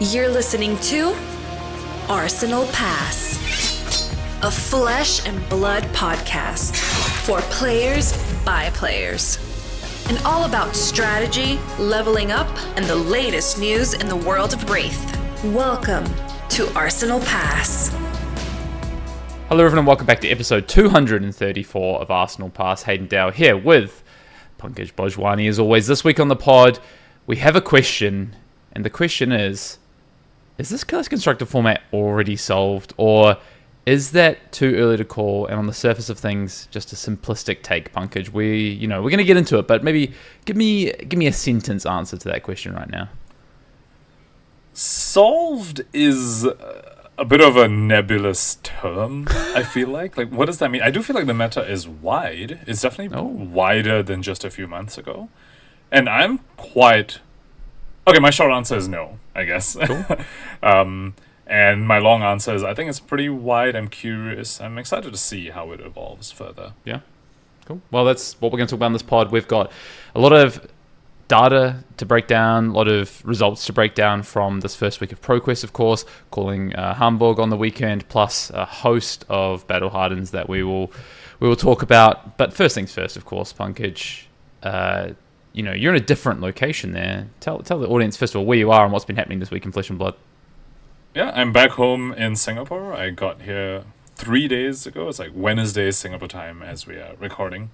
You're listening to Arsenal Pass, a flesh and blood podcast for players by players. And all about strategy, leveling up, and the latest news in the world of Wraith. Welcome to Arsenal Pass. Hello everyone, welcome back to episode 234 of Arsenal Pass. Hayden Dow here with Pankaj Bhojwani as always. This week on the pod, we have a question, and the question is this class constructor format already solved, or is that too early to call, and on the surface of things, just a simplistic take, Pankaj? We're going to get into it, but maybe give me a sentence answer to that question right now. Solved is a bit of a nebulous term, I feel like. Like, what does that mean? I do feel like the meta is wide. It's definitely wider than just a few months ago. And I'm quite... Okay, my short answer is no, I guess. Cool. And my long answer is I think it's pretty wide. I'm curious. I'm excited to see how it evolves further. Yeah, cool. Well, that's what we're going to talk about in this pod. We've got a lot of data to break down, a lot of results to break down from this first week of Pro Quest, of course, calling Hamburg on the weekend, plus a host of Battle Hardeneds that we will talk about. But first things first, of course, Pankaj, you're in a different location there. Tell the audience, first of all, where you are and what's been happening this week in Flesh and Blood. Yeah, I'm back home in Singapore. I got here 3 days ago. It's like Wednesday, Singapore time, as we are recording.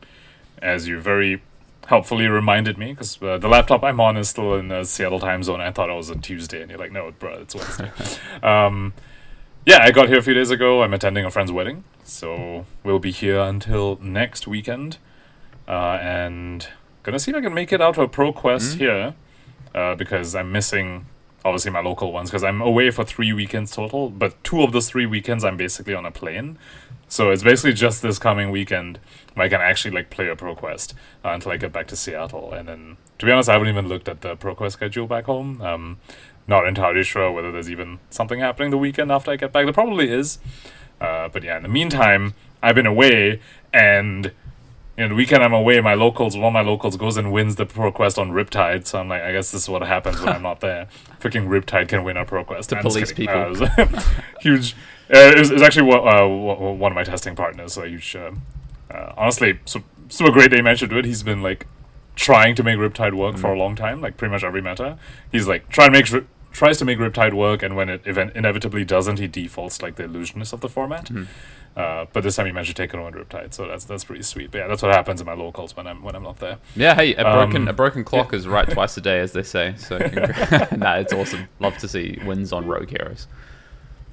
As you very helpfully reminded me, because the laptop I'm on is still in the Seattle time zone. I thought it was on Tuesday, and you're like, no, bro, it's Wednesday. Yeah, I got here a few days ago. I'm attending a friend's wedding, so we'll be here until next weekend. And gonna see if I can make it out to a Pro Quest here, because I'm missing... obviously my local ones, because I'm away for 3 weekends total, but 2 of those 3 weekends I'm basically on a plane. So it's basically just this coming weekend where I can actually play a Pro Quest until I get back to Seattle. And then, to be honest, I haven't even looked at the Pro Quest schedule back home. Not entirely sure whether there's even something happening the weekend after I get back. There probably is. But yeah, in the meantime, I've been away, and... the weekend I'm away, one of my locals goes and wins the Pro Quest on Riptide, so I'm like, I guess this is what happens when I'm not there. Freaking Riptide can win a Pro Quest. To police people. It was huge. It was actually one of my testing partners, so a huge... honestly, super great they mentioned it. He's been, trying to make Riptide work for a long time, pretty much every meta. He's, tries to make Riptide work, and when it inevitably doesn't, he defaults, the illusionist of the format. But this time he managed to take it on Riptide, so that's pretty sweet. But yeah, that's what happens in my locals when I'm not there. Yeah, hey, a broken clock is right twice a day, as they say. So it's awesome. Love to see wins on rogue heroes.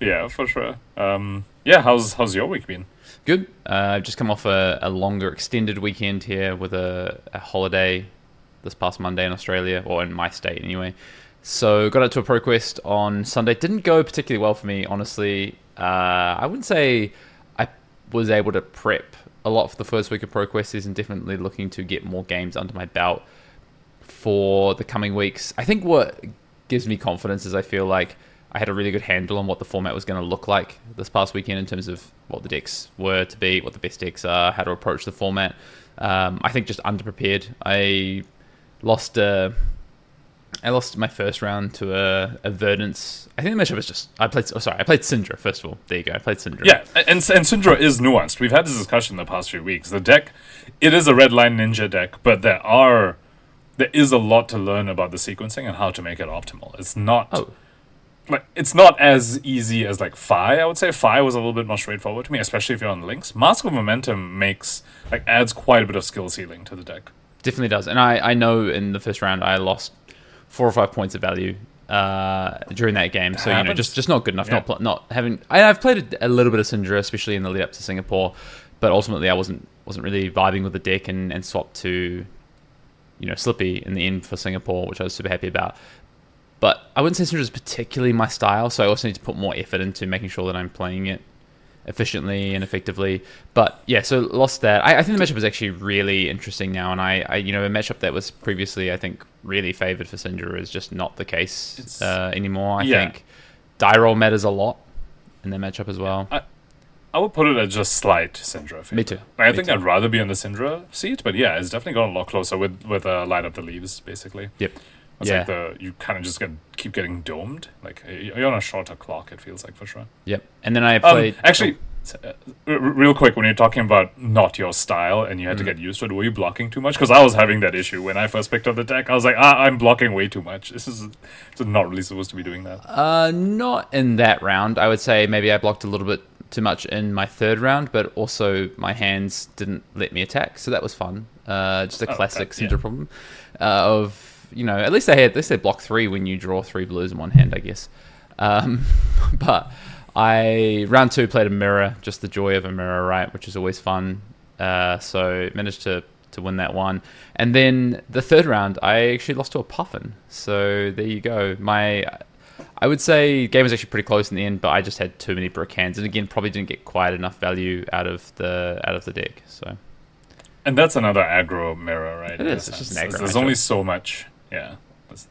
Yeah, for sure. How's your week been? Good. I've just come off a longer extended weekend here with a holiday this past Monday in Australia, or in my state anyway. So got out to a Pro Quest on Sunday. Didn't go particularly well for me, honestly. I wouldn't say I was able to prep a lot for the first week of Pro Quest and definitely looking to get more games under my belt for the coming weeks. I think what gives me confidence is I feel like I had a really good handle on what the format was going to look like this past weekend in terms of what the decks were to be, what the best decks are, how to approach the format. I think just underprepared. I lost my first round to a Verdance. I think the matchup was just... I played Cindra, first of all. There you go, I played Cindra. Yeah, and Cindra is nuanced. We've had this discussion the past few weeks. The deck, it is a red line ninja deck, but there is a lot to learn about the sequencing and how to make it optimal. It's not... it's not as easy as Fi. I would say Fi was a little bit more straightforward to me, especially if you're on links. Mask of Momentum adds quite a bit of skill ceiling to the deck. Definitely does. And I know in the first round I lost 4 or 5 points of value during that game. So just not good enough. Yeah. Not having. I've played a little bit of Cindra, especially in the lead up to Singapore, but ultimately I wasn't really vibing with the deck and swapped to Slippy in the end for Singapore, which I was super happy about. But I wouldn't say Cindra is particularly my style, so I also need to put more effort into making sure that I'm playing it efficiently and effectively. But yeah, so lost that. I think the matchup is actually really interesting now, and I a matchup that was previously, I think, really favored for Cindra is just not the case anymore. I think die roll matters a lot in that matchup as well. I would put it as just slight Cindra favor. Me too. I think I'd rather be on the Cindra seat, but yeah, it's definitely gotten a lot closer with light up the leaves, basically. Yep. It's you kind of just get keep getting domed. Like you're on a shorter clock. It feels like for sure. Yep. And then I played actually. Real quick, when you're talking about not your style and you had to get used to it, were you blocking too much? Because I was having that issue when I first picked up the deck. I was like, I'm blocking way too much. This is not really supposed to be doing that. Not in that round. I would say maybe I blocked a little bit too much in my third round, but also my hands didn't let me attack, so that was fun. Just a classic Cindra problem. Of at least they block 3 when you draw 3 blues in one hand, I guess. But I round 2 played a mirror, just the joy of a mirror, right, which is always fun. So managed to win that one, and then the third round I actually lost to a puffin. So there you go. I would say game was actually pretty close in the end, but I just had too many brick hands, and again probably didn't get quite enough value out of the deck. So, and that's another aggro mirror, right? It is. It's just an aggro. There's only so much. Yeah.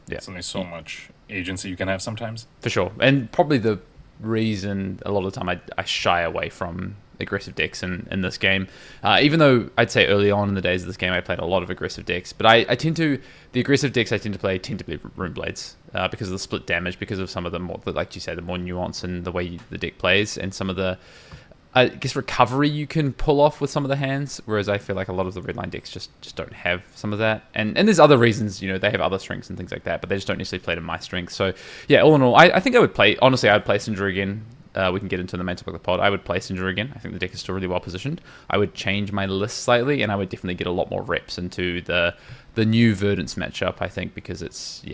There's only so much agency you can have sometimes. For sure, and probably the reason a lot of the time I shy away from aggressive decks in this game, even though I'd say early on in the days of this game I played a lot of aggressive decks, but the aggressive decks I tend to be Rune Blades, because of the split damage, because of some of the more, like you say, the more nuance in the way the deck plays, and some of the I guess recovery you can pull off with some of the hands, whereas I feel like a lot of the redline decks just don't have some of that. And there's other reasons, they have other strengths and things like that, but they just don't necessarily play to my strengths. So yeah, all in all, I think I would play, honestly, I would play Cindra again. We can get into the main topic of the pod. I would play Cindra again. I think the deck is still really well positioned. I would change my list slightly, and I would definitely get a lot more reps into the new Verdance matchup, I think, because it's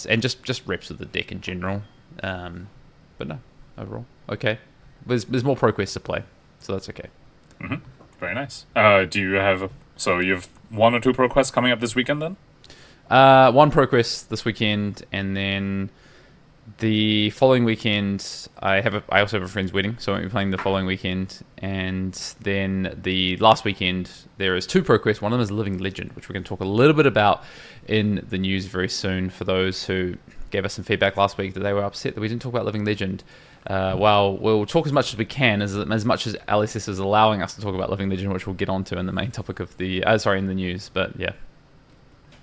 and just reps with the deck in general. But no, overall, okay. There's more Pro Quest to play, so that's okay. Mm-hmm. Very nice. Do you have you have 1 or 2 Pro Quests coming up this weekend then? 1 Pro Quest this weekend, and then the following weekend I also have a friend's wedding, so I won't be playing the following weekend. And then the last weekend there is 2 Pro Quests. One of them is Living Legend, which we're going to talk a little bit about in the news very soon. For those who gave us some feedback last week that they were upset that we didn't talk about Living Legend. Well, we'll talk as much as we can, as much as LSS is allowing us to talk about Living Legend, which we'll get onto in the main topic of in the news. But yeah.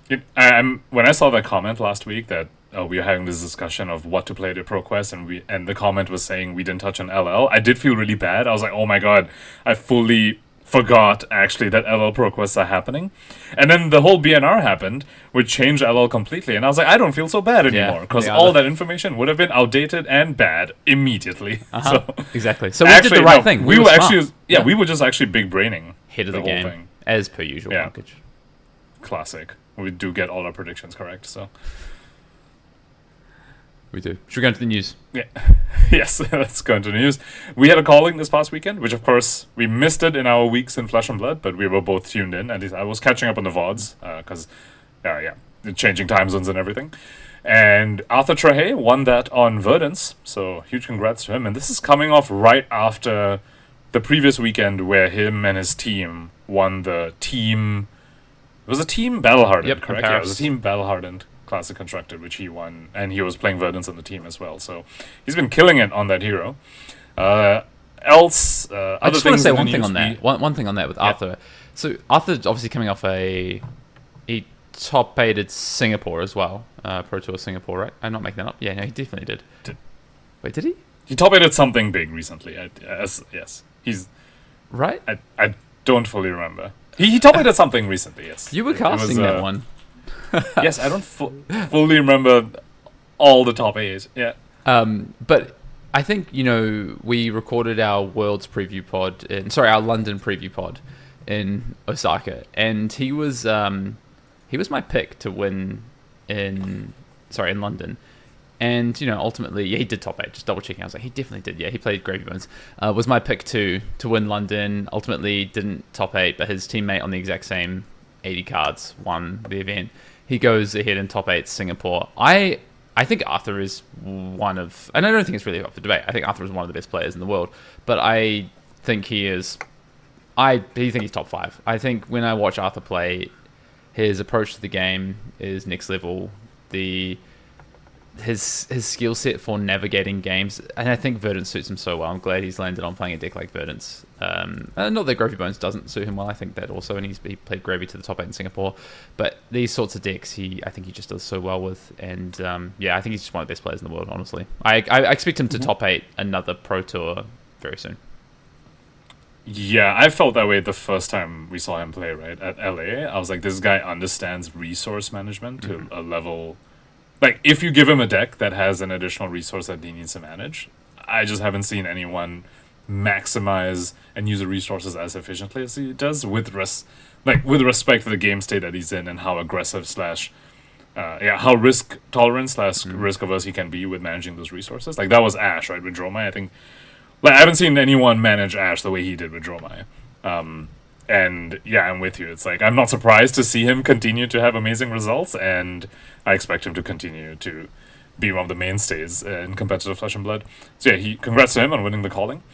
When I saw that comment last week that we were having this discussion of what to play to Pro Quest, and the comment was saying we didn't touch on LL, I did feel really bad. I was like, oh my god, I fully forgot actually that LL Pro Quests are happening. And then the whole BNR happened, which changed LL completely. And I was like, I don't feel so bad anymore, because all that information would have been outdated and bad immediately. So, exactly. So we did the right thing. We were actually, we were just actually big braining head of the game, thing. As per usual. Yeah. Pankaj. Classic. We do get all our predictions correct, so. We do. Should we go into the news? Yeah. Yes, let's go into the news. We had a calling this past weekend, which of course we missed it in our weeks in Flesh and Blood, but we were both tuned in. At least I was catching up on the VODs, because, changing time zones and everything. And Arthur Trahay won that on Verdance, so huge congrats to him. And this is coming off right after the previous weekend where him and his team won the team... It was a team Battle Hardened, correct? Yeah, it was a team Battle Hardened Classic Constructed, which he won, and he was playing Verdance on the team as well. So he's been killing it on that hero. I just want to say one thing on that. One thing on that with Arthur. So Arthur's obviously coming off he top 8'd Singapore as well, Pro Tour Singapore, right? I'm not making that up. Yeah, no, he definitely did. Wait, did he? He top 8'd something big recently. Yes, he's right. I don't fully remember. He top 8'd something recently. Yes, you were casting that one. Yes, I don't fully remember all the top 8. Yeah. But I think, we recorded our Worlds preview pod, our London preview pod in Osaka, and he was my pick to win in London. And, ultimately, he did top 8, just double checking. I was like, he definitely did. Yeah, he played Gravy Bones. Was my pick to win London. Ultimately didn't top 8, but his teammate on the exact same 80 cards won the event. He goes ahead and top 8 Singapore. I think Arthur is one of... And I don't think it's really up for debate. I think Arthur is one of the best players in the world. But I think he is... I think he's top 5. I think when I watch Arthur play, his approach to the game is next level. his skill set for navigating games, and I think Verdance suits him so well. I'm glad he's landed on playing a deck like Verdance. Not that Gravy Bones doesn't suit him well. I think that also, and he played Gravy to the top 8 in Singapore. But these sorts of decks, I think he just does so well with. And I think he's just one of the best players in the world, honestly. I expect him to top 8 another Pro Tour very soon. Yeah, I felt that way the first time we saw him play, right, at LA. I was like, this guy understands resource management to a level... Like, if you give him a deck that has an additional resource that he needs to manage, I just haven't seen anyone maximize and use the resources as efficiently as he does with respect for the game state that he's in and how aggressive how risk tolerant / risk averse he can be with managing those resources. Like, that was Ash, right, with Dromai. I think, I haven't seen anyone manage Ash the way he did with Dromai. And yeah, I'm with you. It's like, I'm not surprised to see him continue to have amazing results, and I expect him to continue to be one of the mainstays in competitive Flesh and Blood. So yeah, congrats to him on winning the calling.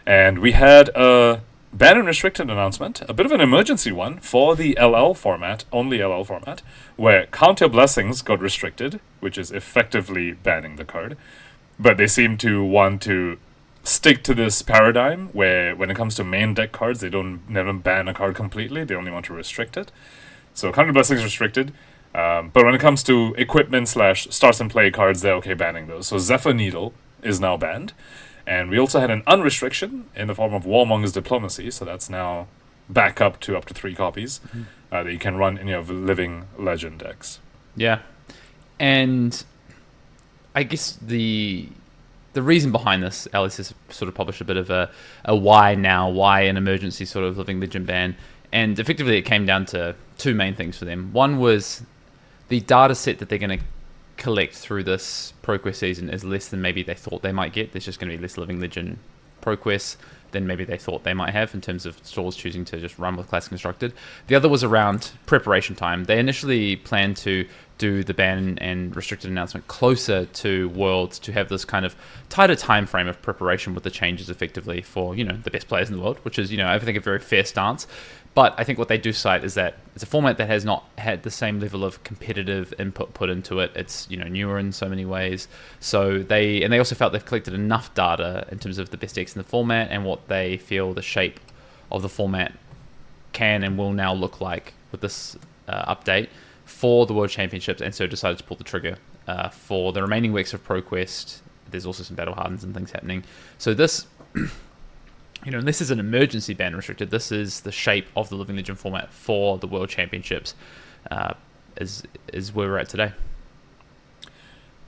And we had a ban and restricted announcement, a bit of an emergency one for the LL format, only LL format, where Counter Blessings got restricted, which is effectively banning the card. But they seem to want to stick to this paradigm where when it comes to main deck cards, they never ban a card completely, they only want to restrict it. So Counter Blessings restricted, but when it comes to equipment / starts and play cards, they're okay banning those. So Zephyr Needle is now banned, and we also had an unrestriction in the form of Warmonger's Diplomacy, so that's now back up to 3 copies that you can run in your Living Legend decks. Yeah, and I guess the reason behind this, Alice has sort of published a bit of a why an emergency sort of Living Legend ban, and effectively it came down to 2 main things for them. One was the data set that they're going to collect through this Pro Quest season is less than maybe they thought they might get. There's just going to be less Living Legend Pro Quests than maybe they thought they might have in terms of stores choosing to just run with Classic Constructed. The other was around preparation time. They initially planned to do the ban and restricted announcement closer to Worlds to have this kind of tighter time frame of preparation with the changes effectively for, the best players in the world, which is, I think a very fair stance. But I think what they do cite is that it's a format that has not had the same level of competitive input put into it. It's, newer in so many ways. So they also felt they've collected enough data in terms of the best decks in the format and what they feel the shape of the format can and will now look like with this update for the World Championships, and so decided to pull the trigger for the remaining weeks of Pro Quest. There's also some Battle Hardeneds and things happening. So this... this is an emergency ban restricted. This is the shape of the Living Legend format for the World Championships, is where we're at today.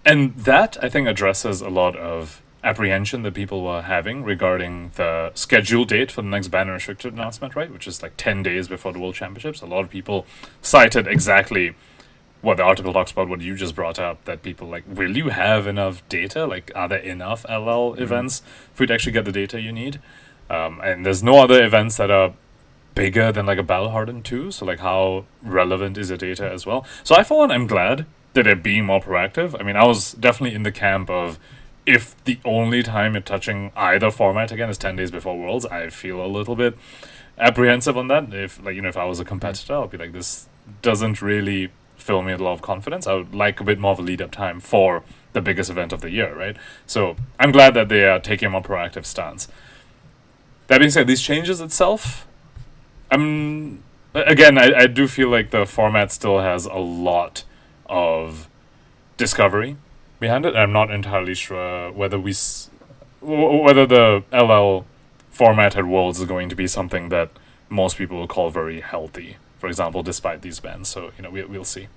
And that, I think, addresses a lot of apprehension that people were having regarding the scheduled date for the next ban and restricted announcement, right? Which is like 10 days before the World Championships. A lot of people cited exactly what the article talks about, what you just brought up, that people will you have enough data? Like, are there enough LL events for you to actually get the data you need? And there's no other events that are bigger than a Battle Hardened 2, so how relevant is the data as well? So I, for one, I'm glad that they're being more proactive. I mean, I was definitely in the camp of, if the only time you're touching either format again is 10 days before Worlds, I feel a little bit apprehensive on that. If if I was a competitor, I'll be like, this doesn't really fill me with a lot of confidence. I would like a bit more of a lead-up time for the biggest event of the year, right? So I'm glad that they are taking a more proactive stance. That being said, these changes itself, I do feel like the format still has a lot of discovery behind it. I'm not entirely sure whether the LL format at Worlds is going to be something that most people will call very healthy, for example, despite these bans. So, we'll see.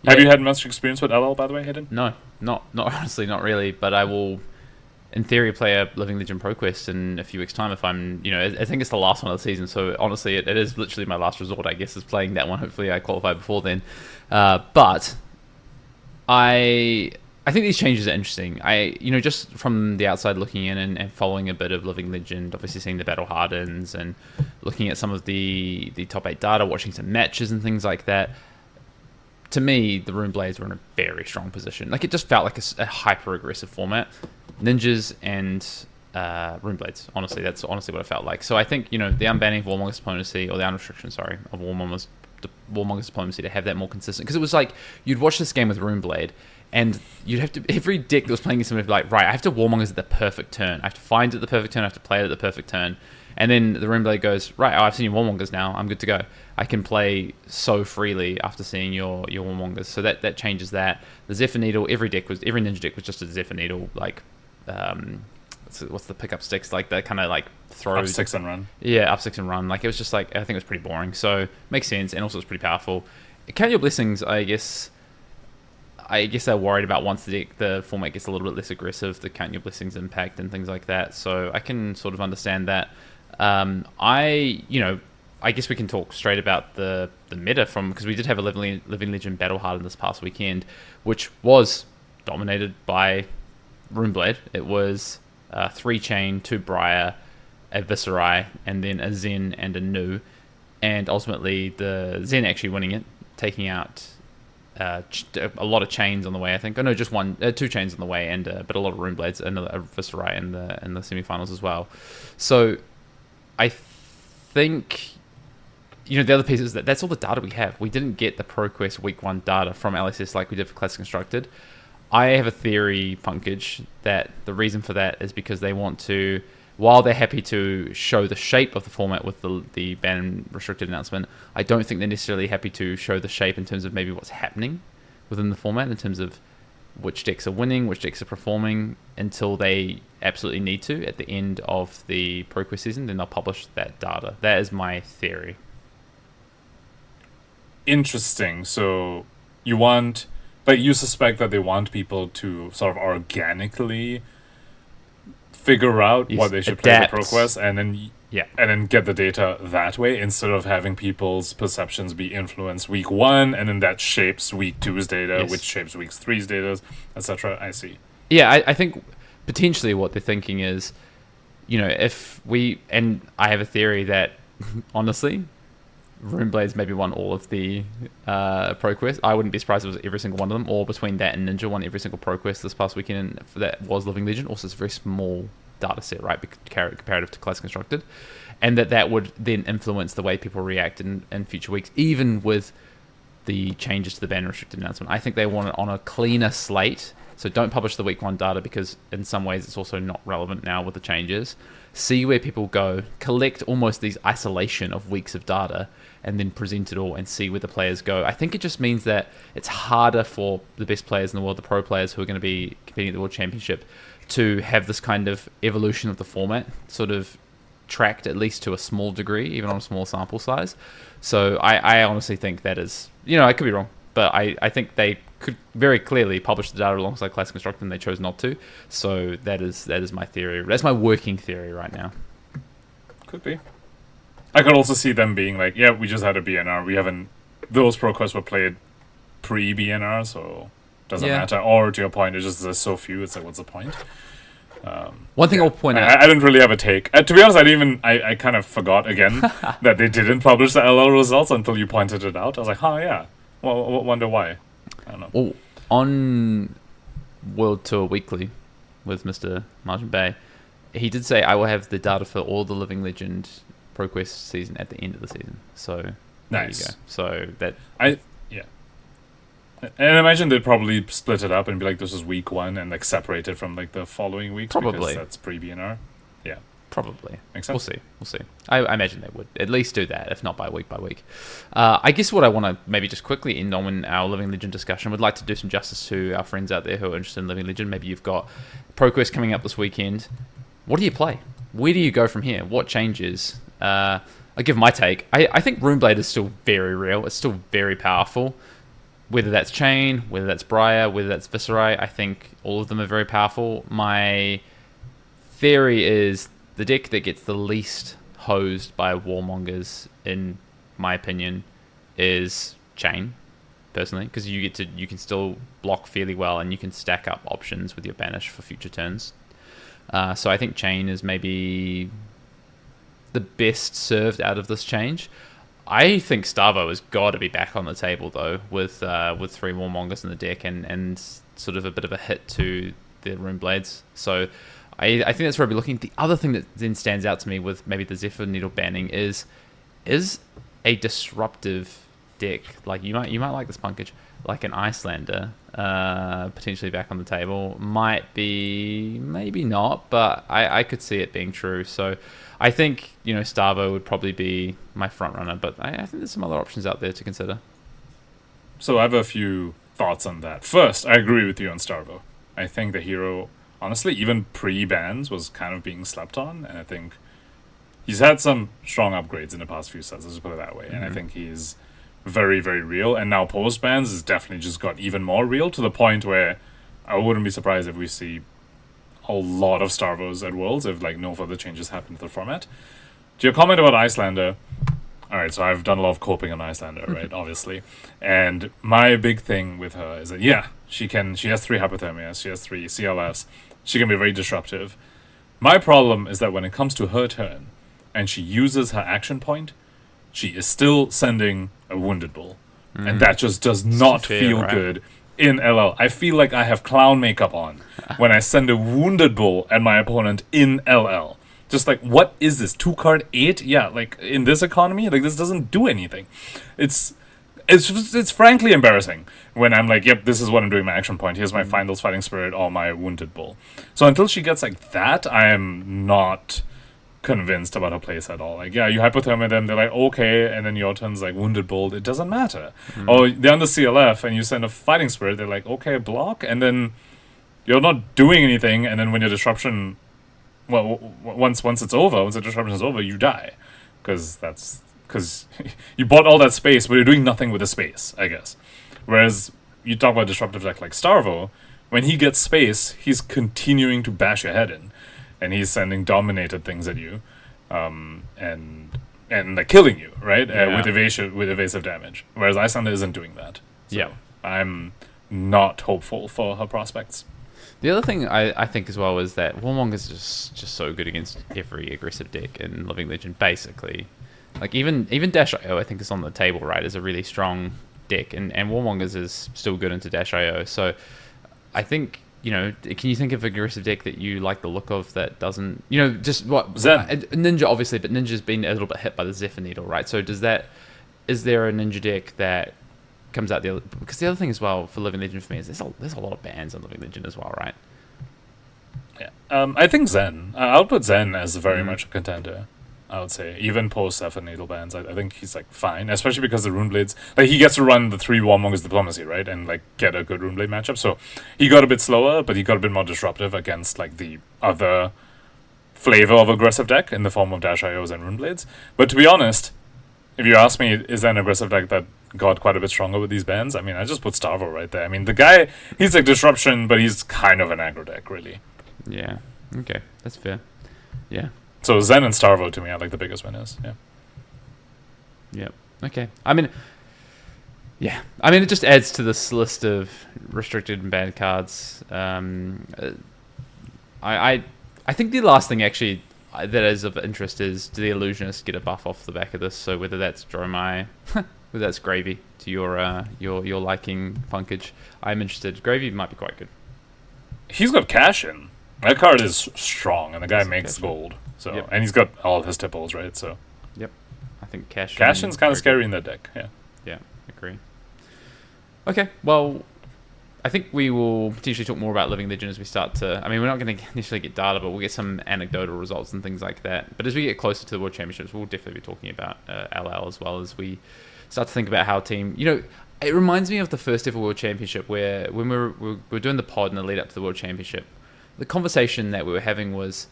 Yeah. Have you had much experience with LL, by the way, Hayden? No, not honestly, not really, but I will... in theory, play a Living Legend Pro Quest in a few weeks' time if I'm, I think it's the last one of the season, so honestly, it is literally my last resort, I guess, is playing that one. Hopefully I qualify before then. But I think these changes are interesting. Just from the outside looking in and following a bit of Living Legend, obviously seeing the Battle Hardeneds and looking at some of the top 8 data, watching some matches and things like that, to me, the Rune Blades were in a very strong position. It just felt like a hyper-aggressive format. Ninjas and Rune Blades. Honestly, that's honestly what it felt like. So I think, the unbanning of Warmonger's Diplomacy, or the unrestriction, of Warmonger's Diplomacy to have that more consistent. Because it was like, you'd watch this game with Rune Blade, And you'd have to, every deck that was playing something would be like, right, I have to Warmongers at the perfect turn. I have to find it at the perfect turn. I have to play it at the perfect turn. And then the Runeblade goes, right, I've seen your Warmongers now. I'm good to go. I can play so freely after seeing your Warmongers. So that changes that. The Zephyr Needle, every Ninja deck was just a Zephyr Needle, like, what's the pickup sticks? Like that kind of like throw. Up six and run. Yeah, up six and run. Like it was just like, I think it was pretty boring. So makes sense. And also it's pretty powerful. Count Your Blessings, I guess they're worried about once the format gets a little bit less aggressive, the Count Your Blessings impact and things like that. So I can sort of understand that. I guess we can talk straight about the meta because we did have a Living Legend Battle Hardened this past weekend, which was dominated by Runeblade. It was 3 Chain, 2 Briar, a Viserai, and then a Zen and a Nu. And ultimately, the Zen actually winning it, taking out a lot of chains on the way, I think. Oh no, just 2 chains on the way, but a lot of Runeblades and a Viserai in the semi-finals as well. So I think, the other piece is that's all the data we have. We didn't get the Pro Quest Week 1 data from LSS like we did for Classic Constructed. I have a theory, Pankaj, that the reason for that is because they want to, while they're happy to show the shape of the format with the ban restricted announcement, I don't think they're necessarily happy to show the shape in terms of maybe what's happening within the format, in terms of which decks are winning, which decks are performing, until they absolutely need to at the end of the Pro Quest season. Then they'll publish that data. That is my theory. Interesting. So you suspect that they want people to sort of organically figure out what they should play the Pro Quest, and then get the data that way, instead of having people's perceptions be influenced week 1, and then that shapes week 2's data, which shapes week 3's data, etc. I see. Yeah, I think potentially what they're thinking is, if we, and I have a theory that, honestly, Runeblades maybe won all of the Pro Quest. I wouldn't be surprised if it was every single one of them, or between that and Ninja won every single Pro Quest this past weekend, and that was Living Legend. Also, it's a very small data set, right, comparative to Classic Constructed, and that would then influence the way people react in future weeks, even with the changes to the ban restricted announcement. I think they want it on a cleaner slate, so don't publish the week 1 data, because in some ways it's also not relevant now with the changes. See where people go, collect almost these isolation of weeks of data, and then present it all and see where the players go. I think it just means that it's harder for the best players in the world, the pro players who are going to be competing at the World Championship, to have this kind of evolution of the format sort of tracked, at least to a small degree, even on a small sample size. So I honestly think that is, I could be wrong, but I think they could very clearly publish the data alongside Classic Constructed, and they chose not to. So that is my theory. That's my working theory right now. Could be. I could also see them being like, yeah, we just had a BNR. Those Pro Quests were played pre-BNR, so doesn't matter. Or to your point, it's just there's so few, it's like, what's the point? One thing I'll point out, I didn't really have a take. To be honest, I kind of forgot again that they didn't publish the LL results until you pointed it out. I was like, yeah. Well, wonder why. I don't know. Well, on World Tour Weekly with Mr. Martin Bay, he did say, I will have the data for all the Living Legend Pro Quest season at the end of the season. So nice. There you go. So that and I imagine they'd probably split it up and be like, this is week 1, and like separate it from like the following weeks, probably, because that's pre-BNR. Yeah, probably. Makes sense. We'll see. I imagine they would at least do that, if not by week. I guess what I want to maybe just quickly end on in our Living Legend discussion, would like to do some justice to our friends out there who are interested in Living Legend. Maybe you've got Pro Quest coming up this weekend. What do you play? Where do you go from here? What changes? I'll give my take. I think Runeblade is still very real. It's still very powerful. Whether that's Chain, whether that's Briar, whether that's Viserai, I think all of them are very powerful. My theory is the deck that gets the least hosed by Warmongers, in my opinion, is Chain, personally, because you can still block fairly well, and you can stack up options with your banish for future turns. So I think Chain is maybe the best served out of this change. I think Starvo has got to be back on the table, though, with 3 Warmongers in the deck and sort of a bit of a hit to the Runeblades. So I think that's where I'll be looking. The other thing that then stands out to me with maybe the Zephyr Needle banning is a disruptive deck. Like you might like this, Pankaj, like an Icelander, potentially back on the table. Might be, maybe not, but I could see it being true. So I think, Starvo would probably be my front runner, but I think there's some other options out there to consider. So I have a few thoughts on that. First, I agree with you on Starvo. I think the hero, honestly, even pre-bans, was kind of being slept on, and I think he's had some strong upgrades in the past few sets, let's put it that way, and I think he's very, very real, and now post-bans has definitely just got even more real, to the point where I wouldn't be surprised if we see a lot of Starvos at Worlds if no further changes happen to the format. To your comment about Icelander, alright, so I've done a lot of coping on Icelander, right, obviously, and my big thing with her is that, she has 3 hypothermias, she has 3 CLFs, she can be very disruptive. My problem is that when it comes to her turn, and she uses her action point, she is still sending a Wounded Bull. And that just does not feel good in LL. I feel like I have clown makeup on when I send a Wounded Bull at my opponent in LL. Just what is this? 2-card 8? Yeah, in this economy, this doesn't do anything. It's frankly embarrassing when I'm yep, this is what I'm doing my action point. Here's my Fyendal's Fighting Spirit or my Wounded Bull. So until she gets that, I am not convinced about her place at all. You hypothermia them, they're okay, and then your turn's Wounded Bull, it doesn't matter. Or they're on the CLF and you send a Fighting Spirit, they're okay, block, and then you're not doing anything, and then when your disruption, once it's over, once the disruption is over, you die. Because you bought all that space, but you're doing nothing with the space, I guess. Whereas you talk about disruptive deck like Starvo, when he gets space, he's continuing to bash your head in. And he's sending dominated things at you, and killing you, right? With evasive damage. Whereas Icelander isn't doing that. So I'm not hopeful for her prospects. The other thing I think as well is that Warmong is just so good against every aggressive deck in Living Legend, basically. Even Dash.io I think is on the table, right, is a really strong deck, and Warmongers is still good into Dash.io. So I think, can you think of an aggressive deck that you like the look of that doesn't, just what? Zen. Ninja, obviously, but Ninja's been a little bit hit by the Zephyr Needle, right? So is there a Ninja deck that comes out because the other thing as well for Living Legend for me is there's a lot of bans on Living Legend as well, right? Yeah. I think Zen. I'll put Zen as very much a contender. I would say, even post Zephyr Needle bans, I think he's fine, especially because the Rune Blades, he gets to run the 3 Warmongers Diplomacy, right, and get a good Rune Blade matchup. So he got a bit slower, but he got a bit more disruptive against the other flavor of aggressive deck in the form of Dash.ios and Rune Blades. But to be honest, if you ask me, is there an aggressive deck that got quite a bit stronger with these bans? I mean, I just put Starvo right there. I mean, the guy, he's disruption, but he's kind of an aggro deck, really. Yeah. Okay, that's fair. Yeah. So Zen and Starvo to me are the biggest winners. Yeah. Yeah. Okay. I mean, it just adds to this list of restricted and banned cards. I think the last thing actually that is of interest is, do the Illusionists get a buff off the back of this? So whether that's Dromai, whether that's Gravy to your liking, Pankaj, I'm interested. Gravy might be quite good. He's got cash in. That card is strong, and the guy makes gold. So and he's got all his tipples, right? So I think cash in's kind of scary in that deck. Yeah, agree. Okay, well, I think we will potentially talk more about Living Legend as we start to. I mean, we're not going to initially get data, but we'll get some anecdotal results and things like that. But as we get closer to the World Championships, we'll definitely be talking about LL as well, as we start to think about how team. It reminds me of the first ever World Championship, where when we were doing the pod in the lead up to the World Championship, the conversation that we were having was,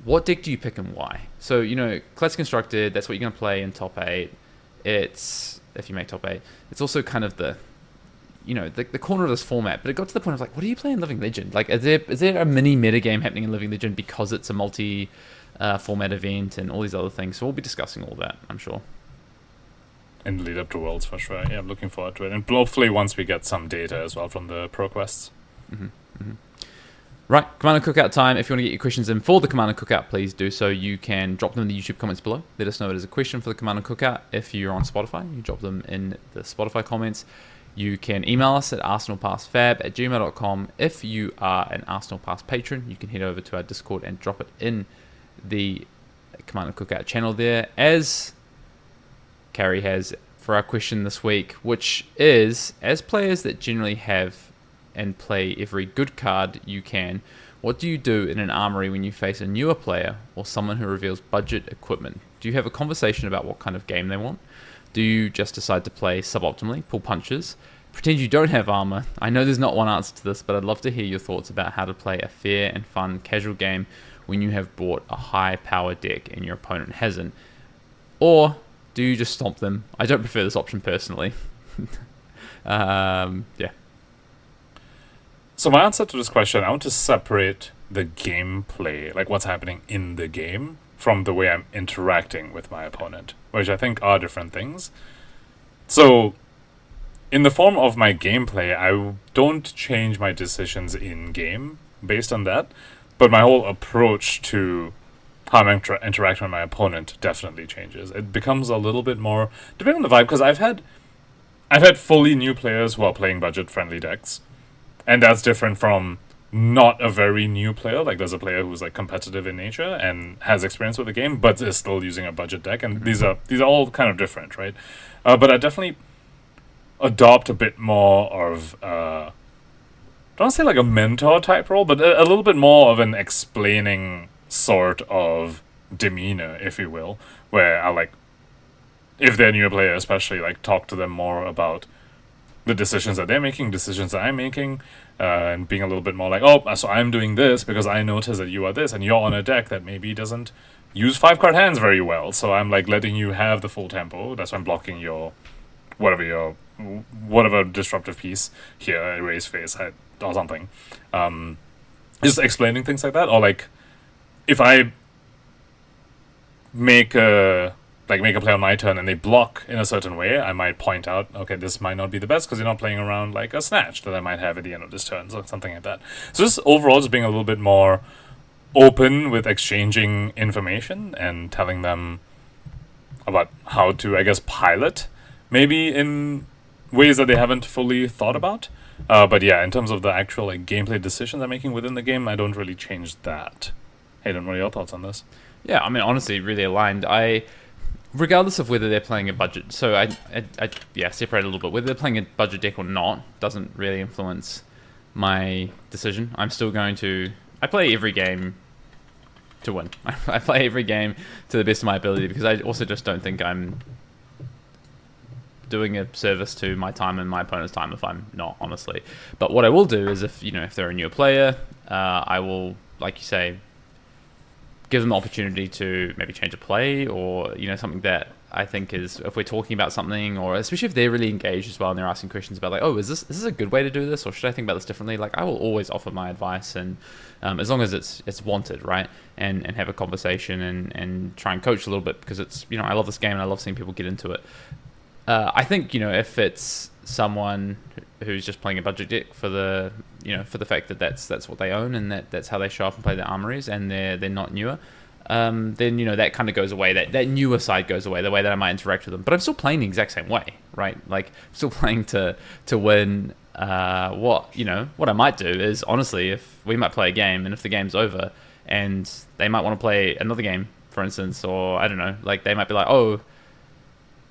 what deck do you pick and why? So, Class Constructed, that's what you're going to play in top 8. It's, if you make top 8, it's also kind of the corner of this format. But it got to the point of what do you play in Living Legend? Is there a mini metagame happening in Living Legend because it's a multi-format event and all these other things? So we'll be discussing all that, I'm sure. In the lead up to Worlds, for sure. Yeah, I'm looking forward to it. And hopefully once we get some data as well from the Pro Quests. Mm-hmm. Mm-hmm. Right, Commander Cookout time. If you want to get your questions in for the Commander Cookout, please do so. You can drop them in the YouTube comments below. Let us know it is a question for the Commander Cookout. If you're on Spotify, you drop them in the Spotify comments. You can email us at arsenalpassfab@gmail.com. If you are an Arsenal Pass patron, you can head over to our Discord and drop it in the Commander Cookout channel there, as Carrie has for our question this week, which is, as players that generally have and play every good card you can, what do you do in an armory when you face a newer player or someone who reveals budget equipment? Do you have a conversation about what kind of game they want? Do you just decide to play suboptimally, pull punches, pretend you don't have armor? I know there's not one answer to this, but I'd love to hear your thoughts about how to play a fair and fun casual game when you have bought a high power deck and your opponent hasn't. Or do you just stomp them? I don't prefer this option personally. Yeah. So my answer to this question, I want to separate the gameplay, like what's happening in the game, from the way I'm interacting with my opponent, which I think are different things. So, in the form of my gameplay, I don't change my decisions in-game based on that, but my whole approach to how I'm interacting with my opponent definitely changes. It becomes a little bit more, depending on the vibe, because I've had fully new players who are playing budget-friendly decks, and that's different from not a very new player. Like, there's a player who's like competitive in nature and has experience with the game, but is still using a budget deck, and these are all kind of different, right? But I definitely adopt a bit more of don't want to say like a mentor type role, but a little bit more of an explaining sort of demeanor, if you will, where I like, if they're a new player especially, like talk to them more about the decisions that they're making, decisions that I'm making, and being a little bit more like, oh, so I'm doing this because I notice that you are this, and you're on a deck that maybe doesn't use 5-card hands very well, so I'm like letting you have the full tempo. That's why I'm blocking your whatever disruptive piece here, erase face or something. Just explaining things like that, or like if I make a play on my turn and they block in a certain way, I might point out, okay, this might not be the best because you're not playing around like a snatch that I might have at the end of this turn, so something like that. So just overall just being a little bit more open with exchanging information and telling them about how to, I guess, pilot, maybe in ways that they haven't fully thought about. But yeah, in terms of the actual like gameplay decisions I'm making within the game, I don't really change that. Hayden, what are your thoughts on this? Yeah, I mean, honestly, really aligned. Regardless of whether they're playing a budget, so I separate a little bit. Whether they're playing a budget deck or not doesn't really influence my decision. I'm still going to... I play every game to win. I play every game to the best of my ability because I also just don't think I'm doing a service to my time and my opponent's time if I'm not, honestly. But what I will do is if they're a newer player, I will, like you say, give them the opportunity to maybe change a play or, something that I think is, if we're talking about something, or especially if they're really engaged as well and they're asking questions about like, oh, is this a good way to do this, or should I think about this differently? Like, I will always offer my advice, and as long as it's wanted, right? And have a conversation and try and coach a little bit, because it's, I love this game and I love seeing people get into it. I think, if it's someone who's just playing a budget deck for the fact that that's what they own and that's how they show up and play their armories, and they're not newer, then that kind of goes away. That newer side goes away, the way that I might interact with them. But I'm still playing the exact same way, right? Like, I'm still playing to win. What I might do is, honestly, if we might play a game, and if the game's over and they might want to play another game, for instance, or I don't know, like they might be like, oh,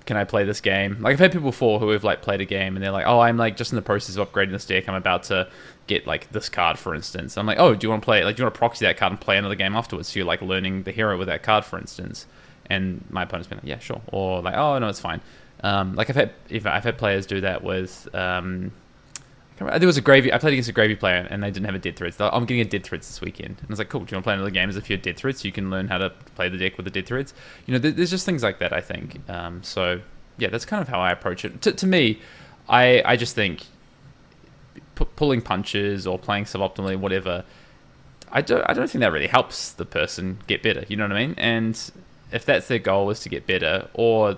can I play this game? Like, I've had people before who have like played a game and they're like, oh, I'm like just in the process of upgrading this deck. I'm about to get like this card, for instance. I'm like, oh, do you want to play? Like, do you want to proxy that card and play another game afterwards? So you're like learning the hero with that card, for instance. And my opponent's been like, yeah, sure. Or like, oh no, it's fine. Like I've had players do that with. There was I played against a gravy player and they didn't have a dead threads. I'm getting a dead threads this weekend, and I was like, cool. Do you want to play another game as if you're dead threads, so you can learn how to play the deck with the dead threads? There's just things like that, I think. So yeah, that's kind of how I approach it. To me, I just think pulling punches or playing suboptimally, whatever. I don't think that really helps the person get better. You know what I mean? And if that's their goal is to get better, or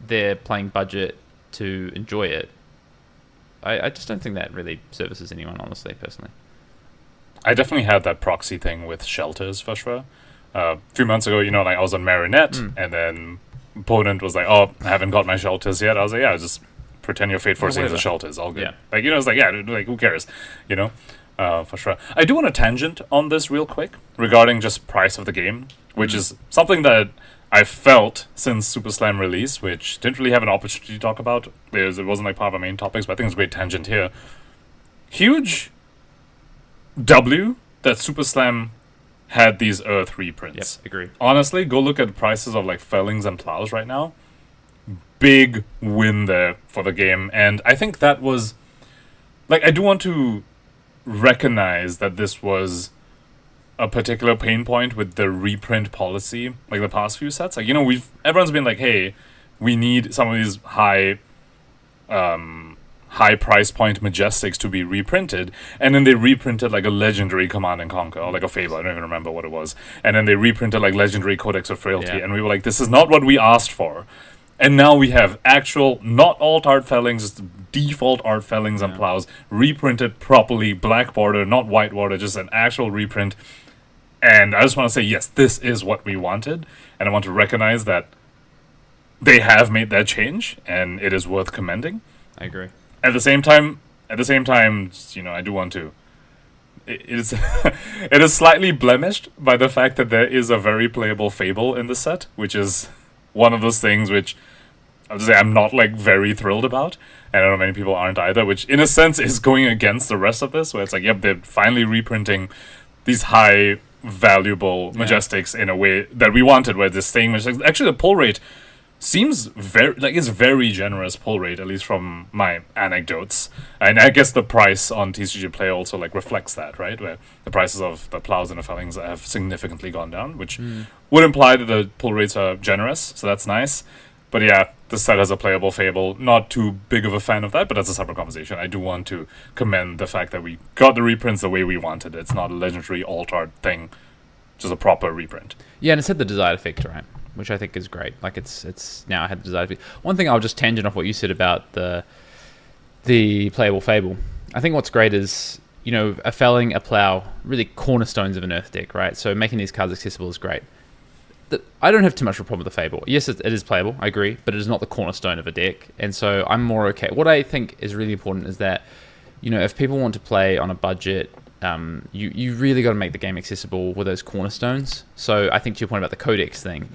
they're playing budget to enjoy it, I just don't think that really services anyone, honestly, personally. I definitely had that proxy thing with shelters for sure. A few months ago, like I was on Marinette, and then opponent was like, oh, I haven't got my shelters yet. I was like, yeah, just pretend your Fate Force is the shelters, all good. Yeah. Like, it's like, yeah, like, who cares, for sure. I do want to tangent on this real quick regarding just price of the game, which is something that I felt since Super Slam release, which didn't really have an opportunity to talk about because it wasn't like part of our main topics, but I think it's a great tangent here. huge W that Super Slam had these Earth reprints. Yep, agree. Honestly, go look at the prices of like Fellings and Plows right now. Big win there for the game, and I think that was like, I do want to recognize that this was a particular pain point with the reprint policy, like the past few sets. Like, everyone's been like, hey, we need some of these high price point Majestics to be reprinted, and then they reprinted like a legendary Command and Conquer, or like a Fable, I don't even remember what it was, and then they reprinted like legendary Codex of Frailty, and we were like, this is not what we asked for. And now we have actual, not alt art Fellings, just default art Fellings and Plows, reprinted properly, black border, not white border, just an actual reprint. And I just want to say, yes, this is what we wanted, and I want to recognize that they have made that change, and it is worth commending. I agree. At the same time, I do want to. It is it is slightly blemished by the fact that there is a very playable Fable in the set, which is one of those things which I would say I'm not like very thrilled about, and I know many people aren't either. Which, in a sense, is going against the rest of this, where it's like, yep, they're finally reprinting these high valuable Majestics in a way that we wanted, where this thing, which actually the pull rate seems it's very generous pull rate, at least from my anecdotes. And I guess the price on TCG Play also like reflects that, right? Where the prices of the Plows and the Fellings have significantly gone down, which would imply that the pull rates are generous, so that's nice. But yeah, this set has a playable Fable. Not too big of a fan of that, but that's a separate conversation. I do want to commend the fact that we got the reprints the way we wanted. It's not a legendary alt art thing, just a proper reprint. Yeah, and it's had the desired effect, right? Which I think is great. Like, it's now had the desired effect. One thing I'll just tangent off what you said about the playable Fable. I think what's great is, a Felling, a Plow, really cornerstones of an Earth deck, right? So making these cards accessible is great. I don't have too much of a problem with the Fable. Yes, it is playable, I agree, but it is not the cornerstone of a deck, and so I'm more okay. What I think is really important is that, if people want to play on a budget, you really got to make the game accessible with those cornerstones. So I think to your point about the Codex thing,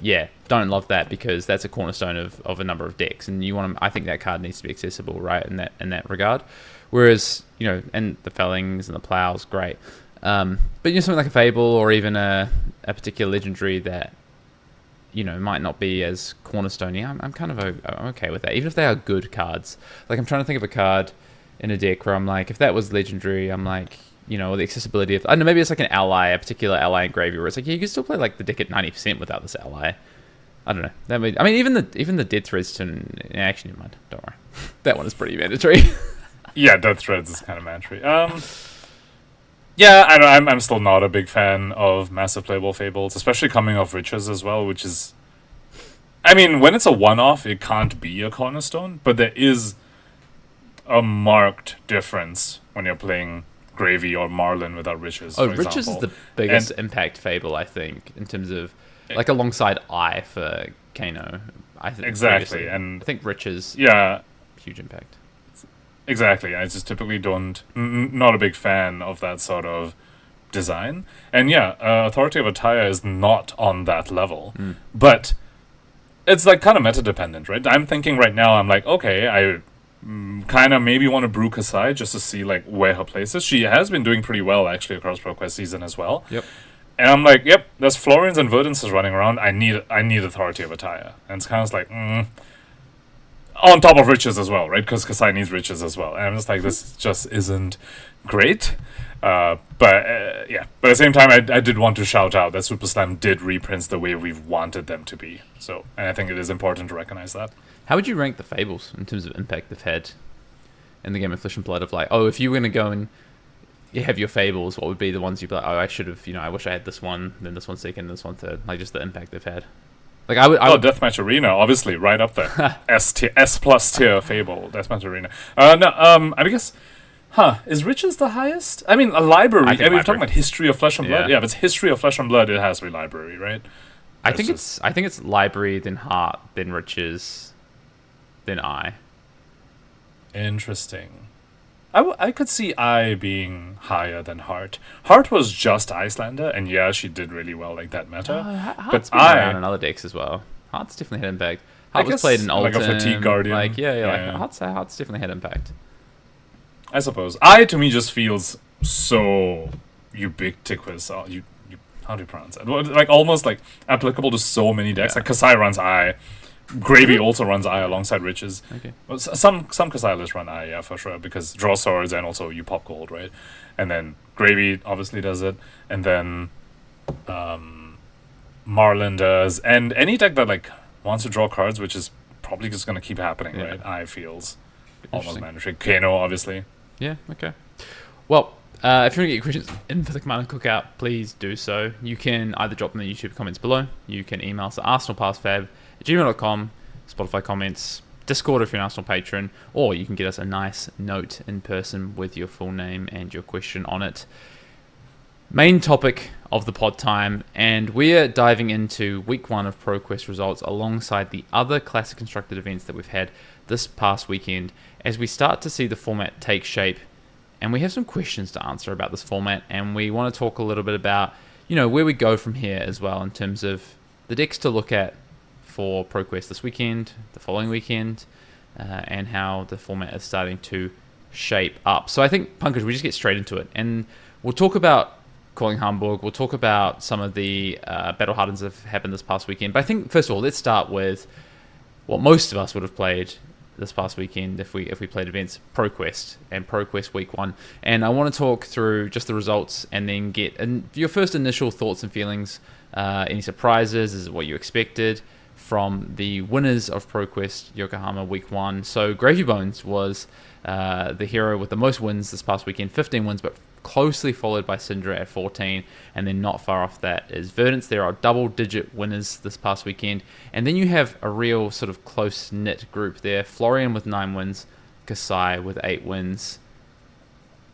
don't love that, because that's a cornerstone of a number of decks, and I think that card needs to be accessible, right, in that regard. Whereas, and the Fellings and the Plows, great. But something like a Fable, or even a particular legendary that might not be as cornerstone-y, I'm kind of I'm okay with that, even if they are good cards. Like, I'm trying to think of a card in a deck where I'm like, if that was legendary, I'm like, the accessibility of, I don't know, maybe it's like an ally, a particular ally in Gravy, where it's like, you can still play like the deck at 90% without this ally. I don't know. Even the Dead Threads to, actually, never mind, don't worry. That one is pretty mandatory. Yeah, Dead Threads is kind of mandatory. Yeah, I'm still not a big fan of massive playable Fables, especially coming off Riches as well, which is, when it's a one-off, it can't be a cornerstone, but there is a marked difference when you're playing Gravy or Marlin without Riches, for Riches example. is the biggest impact Fable, I think, in terms of, like, alongside Eye for Kano. I think exactly, and I think Riches, huge impact. Exactly, I just typically not a big fan of that sort of design. And Authority of Attire is not on that level. But it's like kind of meta-dependent, right? I'm thinking right now, I'm like, okay, I kind of maybe want to brew Kasai just to see like where her place is. She has been doing pretty well actually across Pro Quest season as well. Yep. And I'm like, yep, there's Florians and Verdances running around. I need Authority of Attire. And it's kind of like, on top of Riches as well, right? Because Kasai needs Riches as well. And I'm just like, this just isn't great. But at the same time, I did want to shout out that Super Slam did reprints the way we've wanted them to be. So, and I think it is important to recognize that. How would you rank the Fables in terms of impact they've had in the game of Flesh and Blood? Of like, if you were going to go and you have your Fables, what would be the ones you'd be like, I should have, I wish I had this one, then this one second, this one third. Like, just the impact they've had. Like, I would Deathmatch Arena, obviously, right up there. S plus tier Fable, Deathmatch Arena. I guess, is Riches the highest? A library. We're talking about History of Flesh and Blood. Yeah, if it's History of Flesh and Blood, it has to be library, right? I think it's library, then Heart, then Riches, then Eye. Interesting. I could see Eye being higher than Heart. Heart was just Icelander, and she did really well like that meta. Heart's been around in other decks as well. Heart's definitely had impact. Heart was played in Alton. Like a Fatigue Guardian. Heart's definitely had impact. I suppose. I, to me, just feels so ubiquitous. How do you pronounce it? Like, almost, like, applicable to so many decks. Like, Kasai runs Eye. Gravy also runs Eye alongside Riches. Okay. Well, some Kasai lists run Eye, yeah, for sure, because draw swords and also you pop gold, right? And then Gravy obviously does it. And then Marlin does. And any deck that, like, wants to draw cards, which is probably just going to keep happening, right? Eye feels almost mandatory. Kano, obviously. Yeah, okay. Well, if you want to get your questions in for the Commander Cookout, please do so. You can either drop them in the YouTube comments below. You can email us at arsenalpassfab@gmail.com, Spotify comments, Discord if you're an Arsenal patron, or you can get us a nice note in person with your full name and your question on it. Main topic of the pod time, and we're diving into week 1 of Pro Quest results alongside the other Classic Constructed events that we've had this past weekend as we start to see the format take shape. And we have some questions to answer about this format, and we want to talk a little bit about, where we go from here as well in terms of the decks to look at for Pro Quest this weekend, the following weekend, and how the format is starting to shape up. So I think, Pankaj, we just get straight into it, and we'll talk about calling Hamburg, we'll talk about some of the Battle Hardeneds that have happened this past weekend, but I think, first of all, let's start with what most of us would have played this past weekend if we played events, Pro Quest and Pro Quest week 1. And I want to talk through just the results and then get your first initial thoughts and feelings, any surprises, is it what you expected from the winners of Pro Quest Yokohama week 1. So Gravy Bones was the hero with the most wins this past weekend, 15 wins, but closely followed by Cindra at 14, and then not far off that is Verdance. There are double-digit winners this past weekend, and then you have a real sort of close-knit group there. Florian with 9 wins, Kasai with 8 wins,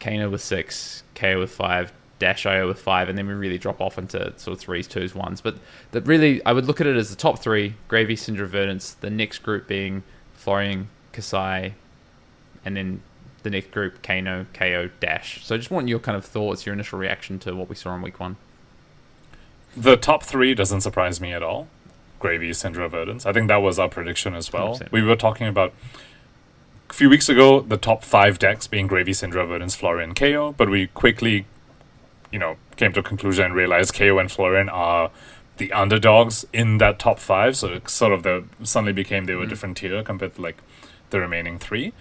Kano with 6, KO with 5, Dash.io with 5, and then we really drop off into sort of 3s, 2s, 1s. But really, I would look at it as the top 3, Gravy, Cindra, Verdance, the next group being Florian, Kasai, and then the next group, Kano, KO, Dash. So I just want your kind of thoughts, your initial reaction to what we saw in week 1. The top 3 doesn't surprise me at all. Gravy, Cindra, Verdance. I think that was our prediction as well. 100%. We were talking about, a few weeks ago, the top 5 decks being Gravy, Cindra, Verdance, Florian, KO, but we quickly, came to a conclusion and realized KO and Florian are the underdogs in that top 5, so it sort of suddenly became they were a different tier compared to, like, the remaining 3.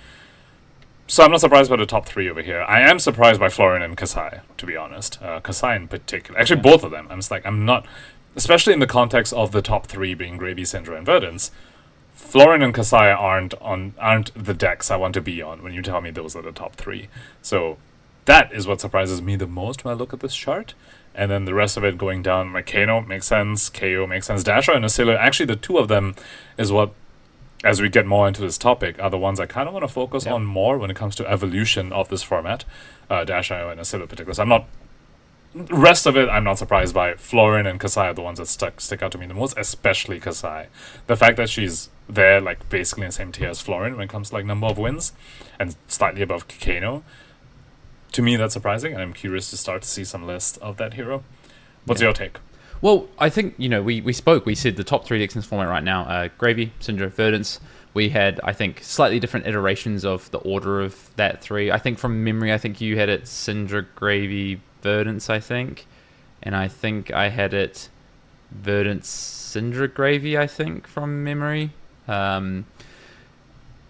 So I'm not surprised by the top 3 over here. I am surprised by Florian and Kasai, to be honest. Kasai in particular. Actually, both of them. I'm not... Especially in the context of the top 3 being Gravy, Cindra, and Verdance, Florian and Kasai aren't the decks I want to be on when you tell me those are the top 3. So that is what surprises me the most when I look at this chart. And then the rest of it going down, like Kano makes sense, KO makes sense, Dasher and Oscilio. Actually, the 2 of them is what, as we get more into this topic, are the ones I kind of want to focus on more when it comes to evolution of this format. Dash.io and Oscilio in particular. So rest of it, I'm not surprised by. Florian and Kasai are the ones that stick out to me the most, especially Kasai. The fact that she's there, like, basically in the same tier as Florian when it comes to, like, number of wins, and slightly above Kano. To me, that's surprising, and I'm curious to start to see some list of that hero. What's your take? Well, I think, we said the top 3 decks in this format right now, Gravy, Cindra, Verdance. We had, I think, slightly different iterations of the order of that 3. I think from memory, I think you had it Cindra, Gravy, Verdance, I think. And I think I had it Verdance, Cindra, Gravy, I think, from memory.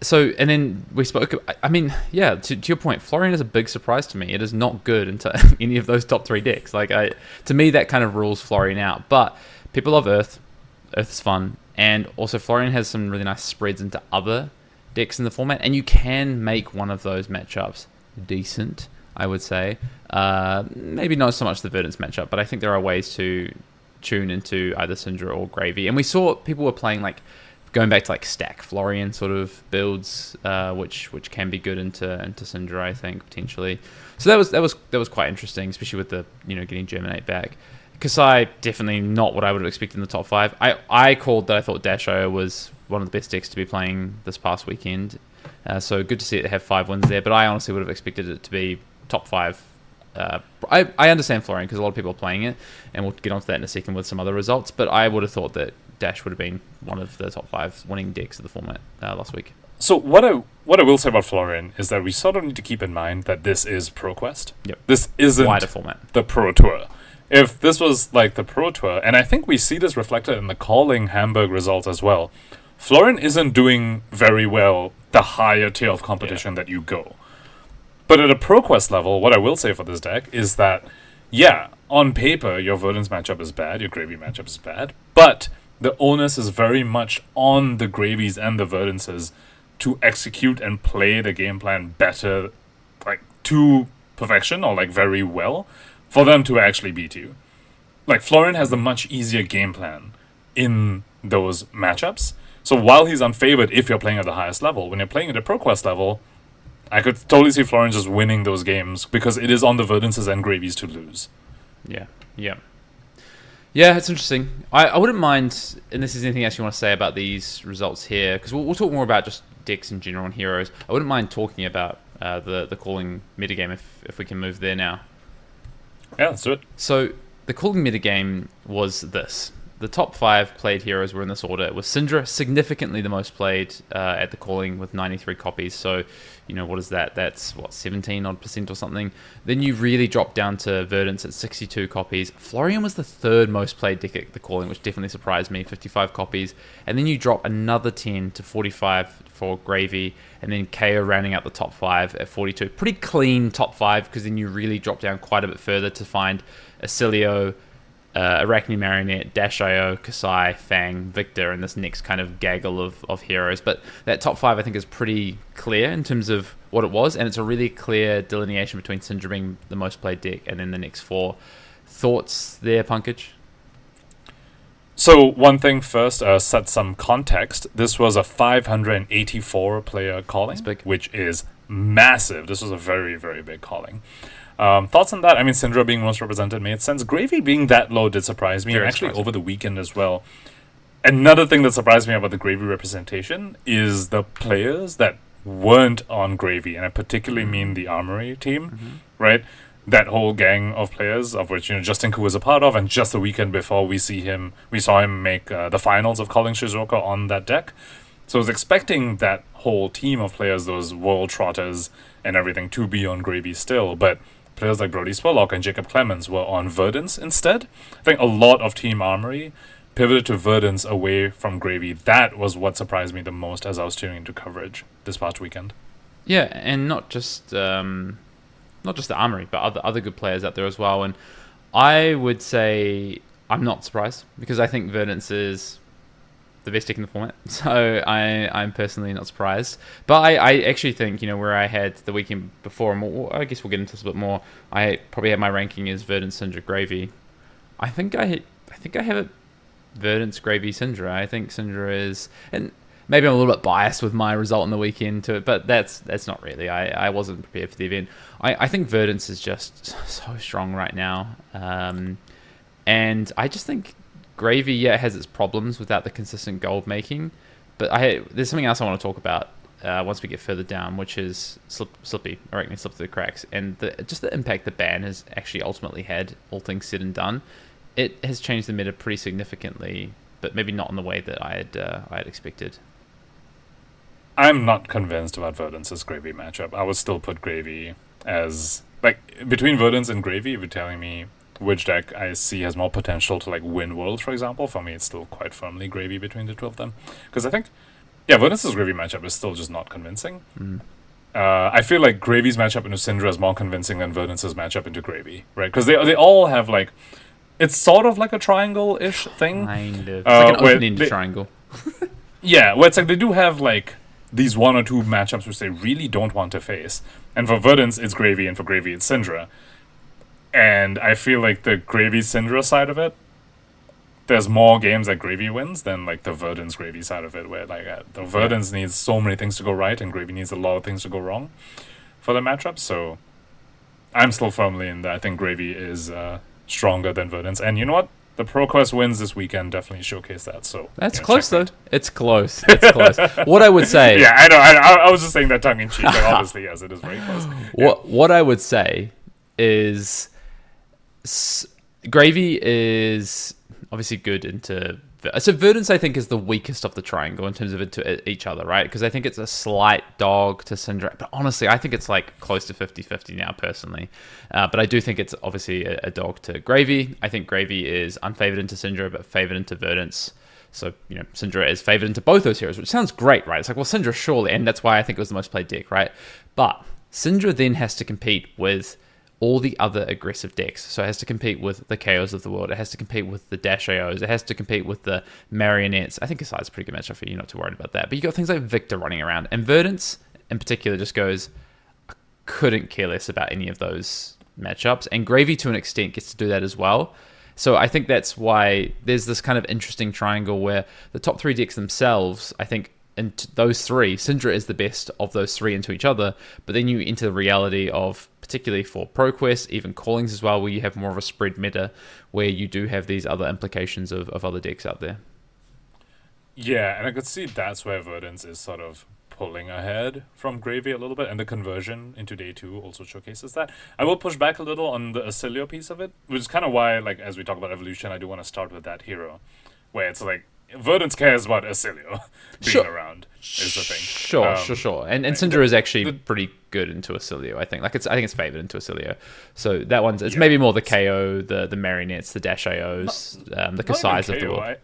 So, and then we spoke, I mean, yeah, to your point, Florian is a big surprise to me. It is not good into any of those top 3 decks. Like, to me, that kind of rules Florian out. But people love Earth. Earth is fun. And also, Florian has some really nice spreads into other decks in the format. And you can make one of those matchups decent, I would say. Maybe not so much the Verdance matchup, but I think there are ways to tune into either Cindra or Gravy. And we saw people were playing, like, going back to, like, stack Florian sort of builds, which can be good into Cindra, I think, potentially. So that was quite interesting, especially with the getting Germinate back. Kasai, definitely not what I would have expected in the top 5. I called that I thought Dash.io was one of the best decks to be playing this past weekend. So good to see it have 5 wins there, but I honestly would have expected it to be top 5. I understand Florian because a lot of people are playing it, and we'll get onto that in a second with some other results, but I would have thought that Dash would have been one of the top 5 winning decks of the format last week. So what I will say about Florian is that we sort of need to keep in mind that this is Pro Quest. Yep. This isn't Wider format. the Pro Tour. If this was like the Pro Tour, and I think we see this reflected in the calling Hamburg results as well, Florian isn't doing very well the higher tier of competition that you go. But at a Pro Quest level, what I will say for this deck is that, yeah, on paper, your Verdance matchup is bad, your Gravy matchup is bad, but the onus is very much on the Gravies and the Verdances to execute and play the game plan better, like, to perfection, or, like, very well, for them to actually beat you. Like, Florian has the much easier game plan in those matchups. So while he's unfavored if you're playing at the highest level, when you're playing at the Pro Quest level, I could totally see Florian just winning those games because it is on the Verdances and Gravies to lose. Yeah. Yeah, it's interesting. I wouldn't mind, and this is anything else you want to say about these results here, because we'll talk more about just decks in general and heroes. I wouldn't mind talking about the calling metagame if we can move there now. Yeah, let's do it. So the calling metagame was this. The top 5 played heroes were in this order. It was Cindra, significantly the most played at the calling with 93 copies. So, what is that? That's, 17% or something. Then you really drop down to Verdance at 62 copies. Florian was the 3rd most played deck at the calling, which definitely surprised me, 55 copies. And then you drop another 10 to 45 for Gravy. And then KO rounding out the top 5 at 42. Pretty clean top 5, because then you really drop down quite a bit further to find Oscilio, Arachne Marionette, Dash.io, Kasai, Fang, Victor, and this next kind of gaggle of heroes. But that top 5, I think, is pretty clear in terms of what it was, and it's a really clear delineation between Cindra being the most played deck and then the next 4. Thoughts there, Pankaj? So one thing first, set some context. This was a 584 player calling, which is massive. This was a very, very big calling. Thoughts on that? I mean, Cindra being most represented made sense. Gravy being that low did surprise me, and actually over the weekend as well. Another thing that surprised me about the Gravy representation is the players that weren't on Gravy, and I particularly mean the Armory team, right? That whole gang of players, of which Justin Koo was a part of, and just the weekend before we saw him make the finals of Calling Shizuoka on that deck. So I was expecting that whole team of players, those world trotters and everything, to be on Gravy still, but players like Brody Spurlock and Jacob Clemens were on Verdance instead. I think a lot of Team Armory pivoted to Verdance away from Gravy. That was what surprised me the most as I was tuning into coverage this past weekend. Yeah, and not just the Armory, but other good players out there as well. And I would say I'm not surprised, because I think Verdance is the best deck in the format, so I'm personally not surprised. But I actually think, where I had the weekend before, and I guess we'll get into this a bit more, I probably had my ranking as Verdance, Cindra, Gravy. I think I have it Verdance, Gravy, Cindra. I think Cindra is, and maybe I'm a little bit biased with my result on the weekend to it, but that's not really. I wasn't prepared for the event. I think Verdance is just so strong right now, and I just think Gravy, has its problems without the consistent gold making, but there's something else I want to talk about once we get further down, which is Slippy, Arachne Slip Through the Cracks, and just the impact the ban has actually ultimately had, all things said and done. It has changed the meta pretty significantly, but maybe not in the way that I had expected. I'm not convinced about Verdance's Gravy matchup. I would still put Gravy as, like, between Verdance and Gravy, if you're telling me which deck I see has more potential to, like, win Worlds, for example, for me it's still quite firmly Gravy between the two of them. Because I think, Verdance's Gravy matchup is still just not convincing. I feel like Gravy's matchup into Cindra is more convincing than Verdance's matchup into Gravy, right? Because they all have, like, it's sort of like a triangle-ish thing. Kind of. It's like an open-ended triangle. Where it's like they do have, like, these 1 or 2 matchups which they really don't want to face. And for Verdance, it's Gravy, and for Gravy, it's Cindra. And I feel like the Gravy Cindra side of it, there's more games that Gravy wins than, like, the Verdance Gravy side of it, where, like, the Verdance needs so many things to go right, and Gravy needs a lot of things to go wrong for the matchup. So I'm still firmly in that. I think Gravy is stronger than Verdance. And you know what? The Pro Quest wins this weekend definitely showcase that. So that's close, though. It's close. It's close. What I would say... Yeah, I know. I was just saying that tongue-in-cheek, but obviously, yes, it is very close. What I would say is... Gravy is obviously good into So Verdance, I think, is the weakest of the triangle in terms of it to each other, right? Because I think it's a slight dog to Cindra. But honestly, I think it's like close to 50-50 now, personally. But I do think it's obviously a dog to Gravy. I think Gravy is unfavored into Cindra, but favored into Verdance. So, Cindra is favored into both those heroes, which sounds great, right? It's like, well, Cindra, surely. And that's why I think it was the most played deck, right? But Cindra then has to compete with all the other aggressive decks. So it has to compete with the KOs of the world. It has to compete with the Dash AOs. It has to compete with the Marionettes. I think Kasai's a pretty good matchup for you, not too worried about that. But you got things like Victor running around. And Verdance, in particular, just goes, I couldn't care less about any of those matchups. And Gravy, to an extent, gets to do that as well. So I think that's why there's this kind of interesting triangle where the top three decks themselves, I think, into those three, Cindra is the best of those three into each other, but then you enter the reality of, particularly for Pro Quest, even Callings as well, where you have more of a spread meta, where you do have these other implications of other decks out there. Yeah, and I could see that's where Verdance is sort of pulling ahead from Gravy a little bit, and the conversion into day 2 also showcases that. I will push back a little on the Oscilio piece of it, which is kind of why, like, as we talk about evolution, I do want to start with that hero, where it's like, Verdance cares about Oscilio being around is the thing. Sure. And Cindra is actually pretty good into Oscilio, I think. I think it's favored into Oscilio. So that one's maybe more the KO, the Marionettes, the Dash AOs, the Kasai's of the world.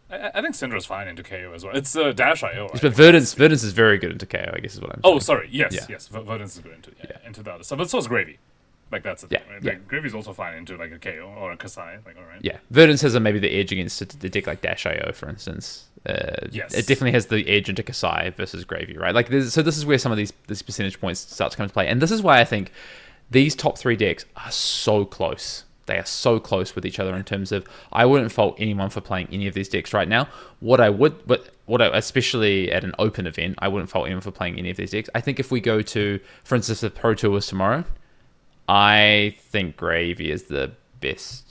I think Cindra's fine into KO as well. It's Dash IO. But Verdance is very good into KO, I guess is what I'm saying. Oh, sorry. Yes. Verdance is good into the other stuff. But so is Gravy. Like, that's the thing, right? Like, Gravy's also fine into, like, a KO or a Kasai. Like, all right. Yeah. Verdance has maybe the edge against the deck like Dash IO, for instance. Yes. It definitely has the edge into Kasai versus Gravy, right? Like, so this is where some of these percentage points start to come into play. And this is why I think these top three decks are so close. They are so close with each other in terms of, I wouldn't fault anyone for playing any of these decks right now. Especially at an open event, I wouldn't fault anyone for playing any of these decks. I think if we go to, for instance, the Pro Tours tomorrow, I think Gravy is the best.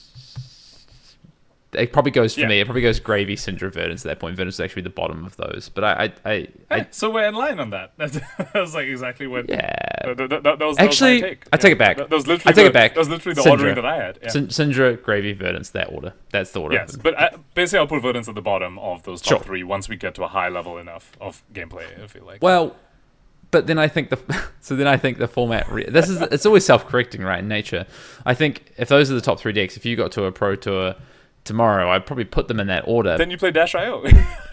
It probably goes for me. It probably goes Gravy, Cindra, Verdance at that point. Verdance is actually the bottom of those. But so we're in line on that. That was like exactly what. Yeah. That was actually, my take. I take it back. That was literally That was literally the ordering that I had. Yeah. Cindra, Gravy, Verdance, that order. That's the order. Yes, but basically I'll put Verdance at the bottom of those top three once we get to a high level enough of gameplay. I feel like. Well. But then I think the format. It's always self-correcting, right? In nature, I think if those are the top three decks, if you got to a Pro Tour tomorrow, I'd probably put them in that order. Then you play Dash IO,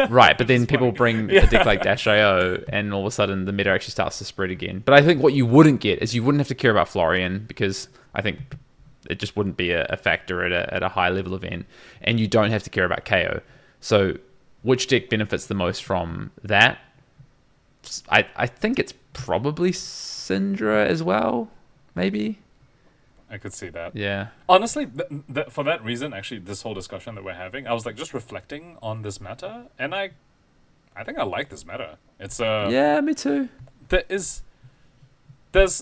right? But then people bring a deck like Dash IO, and all of a sudden the meta actually starts to spread again. But I think what you wouldn't get is you wouldn't have to care about Florian, because I think it just wouldn't be a factor at a high level event, and you don't have to care about KO. So which deck benefits the most from that? I think it's probably Cindra as well, maybe. I could see that. Yeah. Honestly, for that reason, actually, this whole discussion that we're having, I was like just reflecting on this meta, and I think I like this meta. It's yeah, me too. There's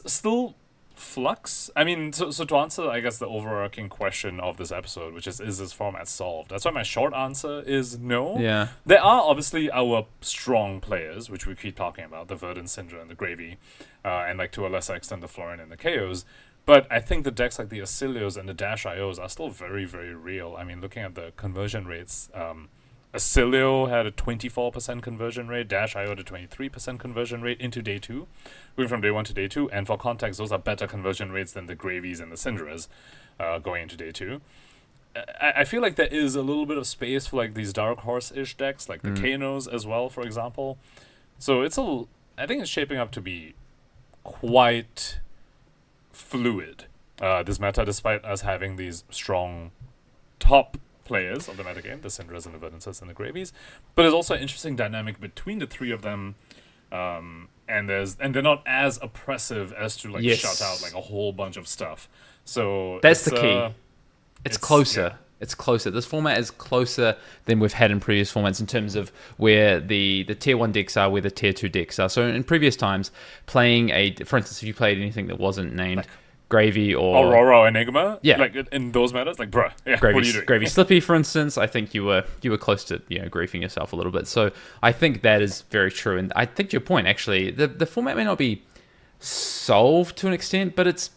still flux. I mean, so to answer, I guess, the overarching question of this episode, which is this format solved? That's why my short answer is no. Yeah. There are obviously our strong players, which we keep talking about, the Verdance, Cindra, and the Gravy, and like to a lesser extent the Florian and the KOs. But I think the decks like the Oscilios and the Dash IOs are still very, very real. I mean, looking at the conversion rates, Oscilio had a 24% conversion rate, Dash IO had a 23% conversion rate into day 2, going from day 1 to day 2. And for context, those are better conversion rates than the Gravies and the Cindras going into day 2. I feel like there is a little bit of space for like these dark horse-ish decks, like the Kanos as well, for example. So I think it's shaping up to be quite fluid, this meta, despite us having these strong top players of the metagame, the Cindras and the Verdances and the Gravies. But there's also an interesting dynamic between the three of them, and they're not as oppressive as to like shut out like a whole bunch of stuff. So that's the key. It's closer. Yeah. It's closer. This format is closer than we've had in previous formats in terms of where the tier 1 decks are, where the tier 2 decks are. So in previous times, for instance, if you played anything that wasn't named like Gravy or Aurora or Enigma, like in those metas, like bruh, what are you doing? Gravy Slippy, for instance, I think you were close to griefing yourself a little bit. So I think that is very true, and I think to your point, actually, the format may not be solved to an extent, but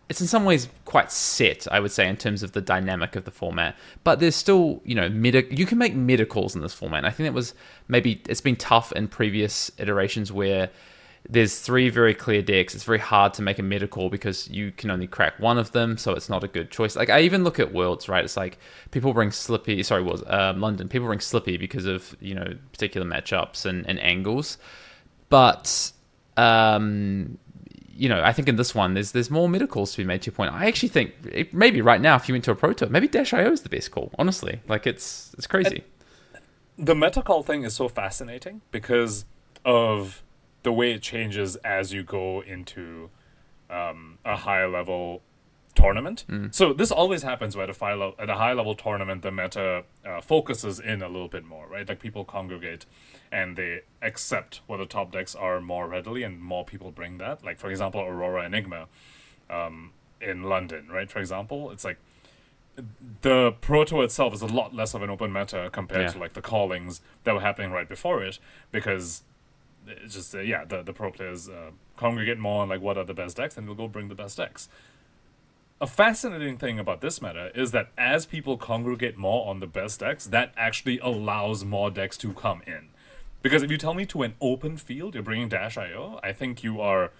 it's in some ways quite set, I would say, in terms of the dynamic of the format. But there's still, you know, you can make meta calls in this format. And I think that was maybe it's been tough in previous iterations where there's 3 very clear decks. It's very hard to make a meta call because you can only crack one of them, so it's not a good choice. Like, I even look at Worlds, right? It's like people bring Slippy, London. People bring Slippy because of, you know, particular matchups and angles. But you know, I think in this one, there's more meta calls to be made, to your point. I actually think maybe right now, if you went to a Pro Tour, maybe Dash.io is the best call, honestly. Like, it's crazy. The meta call thing is so fascinating because of the way it changes as you go into a higher level tournament. So this always happens where at a high level tournament, the meta focuses in a little bit more, right? Like, people congregate and they accept what the top decks are more readily, and more people bring that. Like, for example, Aurora Enigma in London, right? For example, it's like the Pro Tour itself is a lot less of an open meta compared to like the callings that were happening right before it, because it's just the pro players congregate more on like what are the best decks, and they'll go bring the best decks. A fascinating thing about this meta is that as people congregate more on the best decks, that actually allows more decks to come in. Because if you tell me to an open field you're bringing Dash.io, I think you are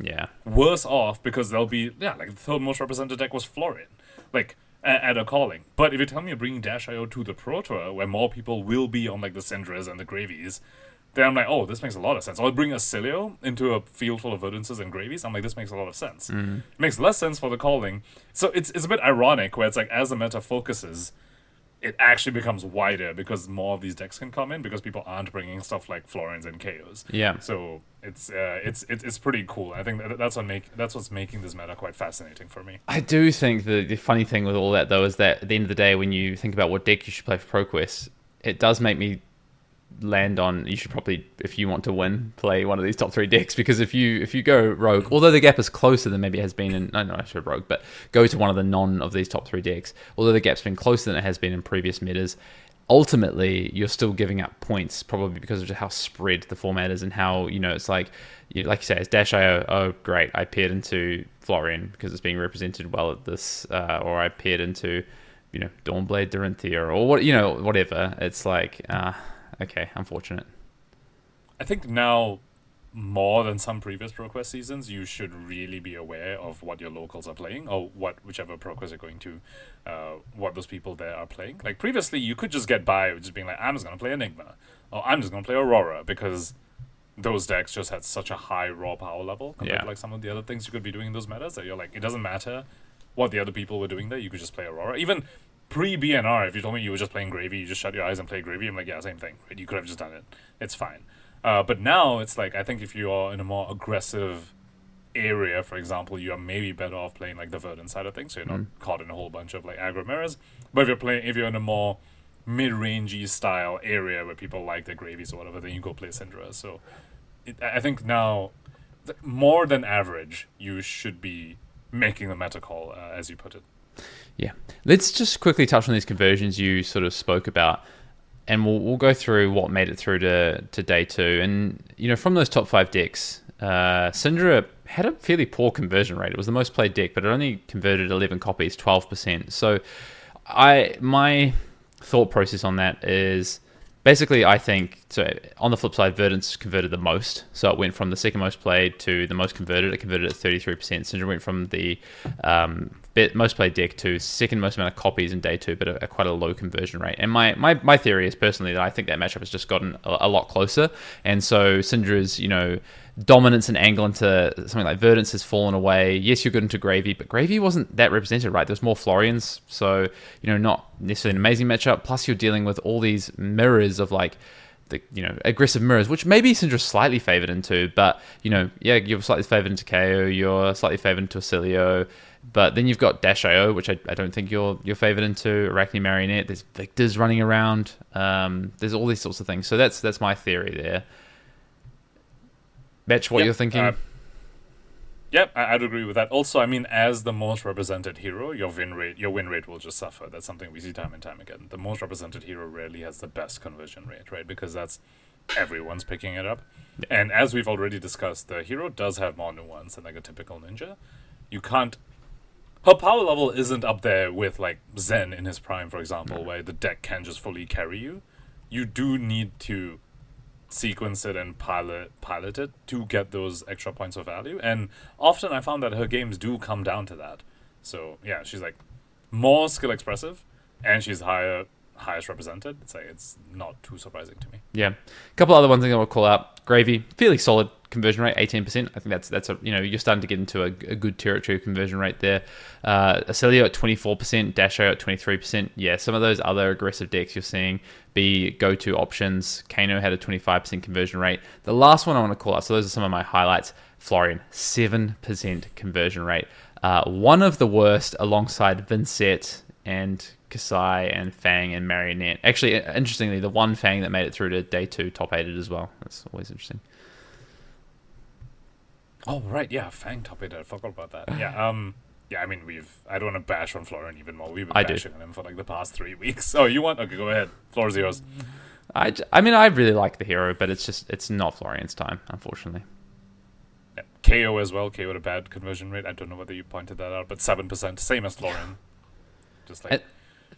worse off, because there'll be like the third most represented deck was Florian, like at a calling. But if you tell me you're bringing Dash.io to the Pro Tour, where more people will be on like the Cindras and the Gravies, then I'm like, oh, this makes a lot of sense. I'll bring Oscilio into a field full of Verdances and Gravies. I'm like, this makes a lot of sense. It makes less sense for the calling. So it's a bit ironic where it's like, as the meta focuses, it actually becomes wider because more of these decks can come in because people aren't bringing stuff like Florins and KOs. Yeah. So it's pretty cool. I think that's what's making this meta quite fascinating for me. I do think the funny thing with all that, though, is that at the end of the day, when you think about what deck you should play for Pro Quest, it does make me land on, you should probably, if you want to win, play one of these top 3 decks, because if you go rogue, although the gap is closer than maybe it has been in, I should rogue, but go to one of the non of these top 3 decks, although the gap's been closer than it has been in previous metas, ultimately you're still giving up points, probably because of how spread the format is, and how, you know, it's like you say, it's Dash.io, oh great, I paired into Florian because it's being represented well at this, or I paired into, you know, Dawnblade Dorinthea, or what, you know, whatever. It's like, okay, unfortunate. I think now, more than some previous Pro Quest seasons, you should really be aware of what your locals are playing, or whichever Pro Quest you're going to, what those people there are playing. Like, previously, you could just get by with just being like, I'm just going to play Enigma, or I'm just going to play Aurora, because those decks just had such a high raw power level compared to like some of the other things you could be doing in those metas, that you're like, it doesn't matter what the other people were doing there, you could just play Aurora. Even pre-BNR, if you told me you were just playing Gravy, you just shut your eyes and play Gravy, I'm like, yeah, same thing, right? You could have just done it. It's fine. But now, it's like, I think if you are in a more aggressive area, for example, you are maybe better off playing like the Verdant side of things, so you're not caught in a whole bunch of like aggro mirrors. But if you're in a more mid-rangey style area where people like the Gravies or whatever, then you go play Cindra. So I think now, more than average, you should be making the meta call, as you put it. Yeah. Let's just quickly touch on these conversions you sort of spoke about, and we'll go through what made it through to day 2. And, you know, from those top 5 decks, Cindra had a fairly poor conversion rate. It was the most played deck, but it only converted 11 copies, 12%. So my thought process on that is, basically, I think, so on the flip side, Verdance converted the most. So it went from the second most played to the most converted. It converted at 33%. Cindra went from the most played deck to second most amount of copies in day 2, but quite a low conversion rate. And my theory is personally that I think that matchup has just gotten a lot closer. And so Cindra's, you know, dominance and angle into something like Verdance has fallen away. Yes, you're good into Gravy, but Gravy wasn't that represented, right? There's more Florians, so, you know, not necessarily an amazing matchup. Plus, you're dealing with all these mirrors of like the, you know, aggressive mirrors, which maybe Cindra's slightly favored into, but, you know, yeah, you're slightly favored into KO, you're slightly favored into Oscilio, but then you've got Dash.io, which I don't think you're favored into. Arachne Marionette, there's Victors running around. There's all these sorts of things. So that's my theory there. Betch, what you're thinking? Yep, I'd agree with that. Also, I mean, as the most represented hero, your win rate will just suffer. That's something we see time and time again. The most represented hero rarely has the best conversion rate, right? Because that's everyone's picking it up. Yeah. And as we've already discussed, the hero does have more nuance than like a typical ninja. You can't her power level isn't up there with like Zen in his prime, for example, where the deck can just fully carry you. You do need to sequence it and pilot it to get those extra points of value. And often I found that her games do come down to that. So yeah, she's like more skill expressive, and she's highest represented. It's not too surprising to me. Yeah, a couple other ones I want to call out. Gravy, fairly solid conversion rate, 18%. I think that's a you're starting to get into a good territory of conversion rate there. Oscilio at 24%, Dasho at 23%. Yeah, some of those other aggressive decks you're seeing be go-to options. Kano had a 25% conversion rate. The last one I want to call out, so those are some of my highlights. Florian, 7% conversion rate. One of the worst alongside Vincent and Kasai and Fang and Marionette. Actually, interestingly, the one Fang that made it through to day 2 top 8'd as well. That's always interesting. Oh, right, yeah, Fang top 8'd. I forgot about that. Yeah, I mean, I don't want to bash on Florian even more. We've been bashing on him for like the past 3 weeks. Oh, you want? Okay, go ahead. Floor's yours. I mean, I really like the hero, but it's not Florian's time, unfortunately. Yeah. KO as well. KO at a bad conversion rate. I don't know whether you pointed that out, but 7%, same as Florian. Just like...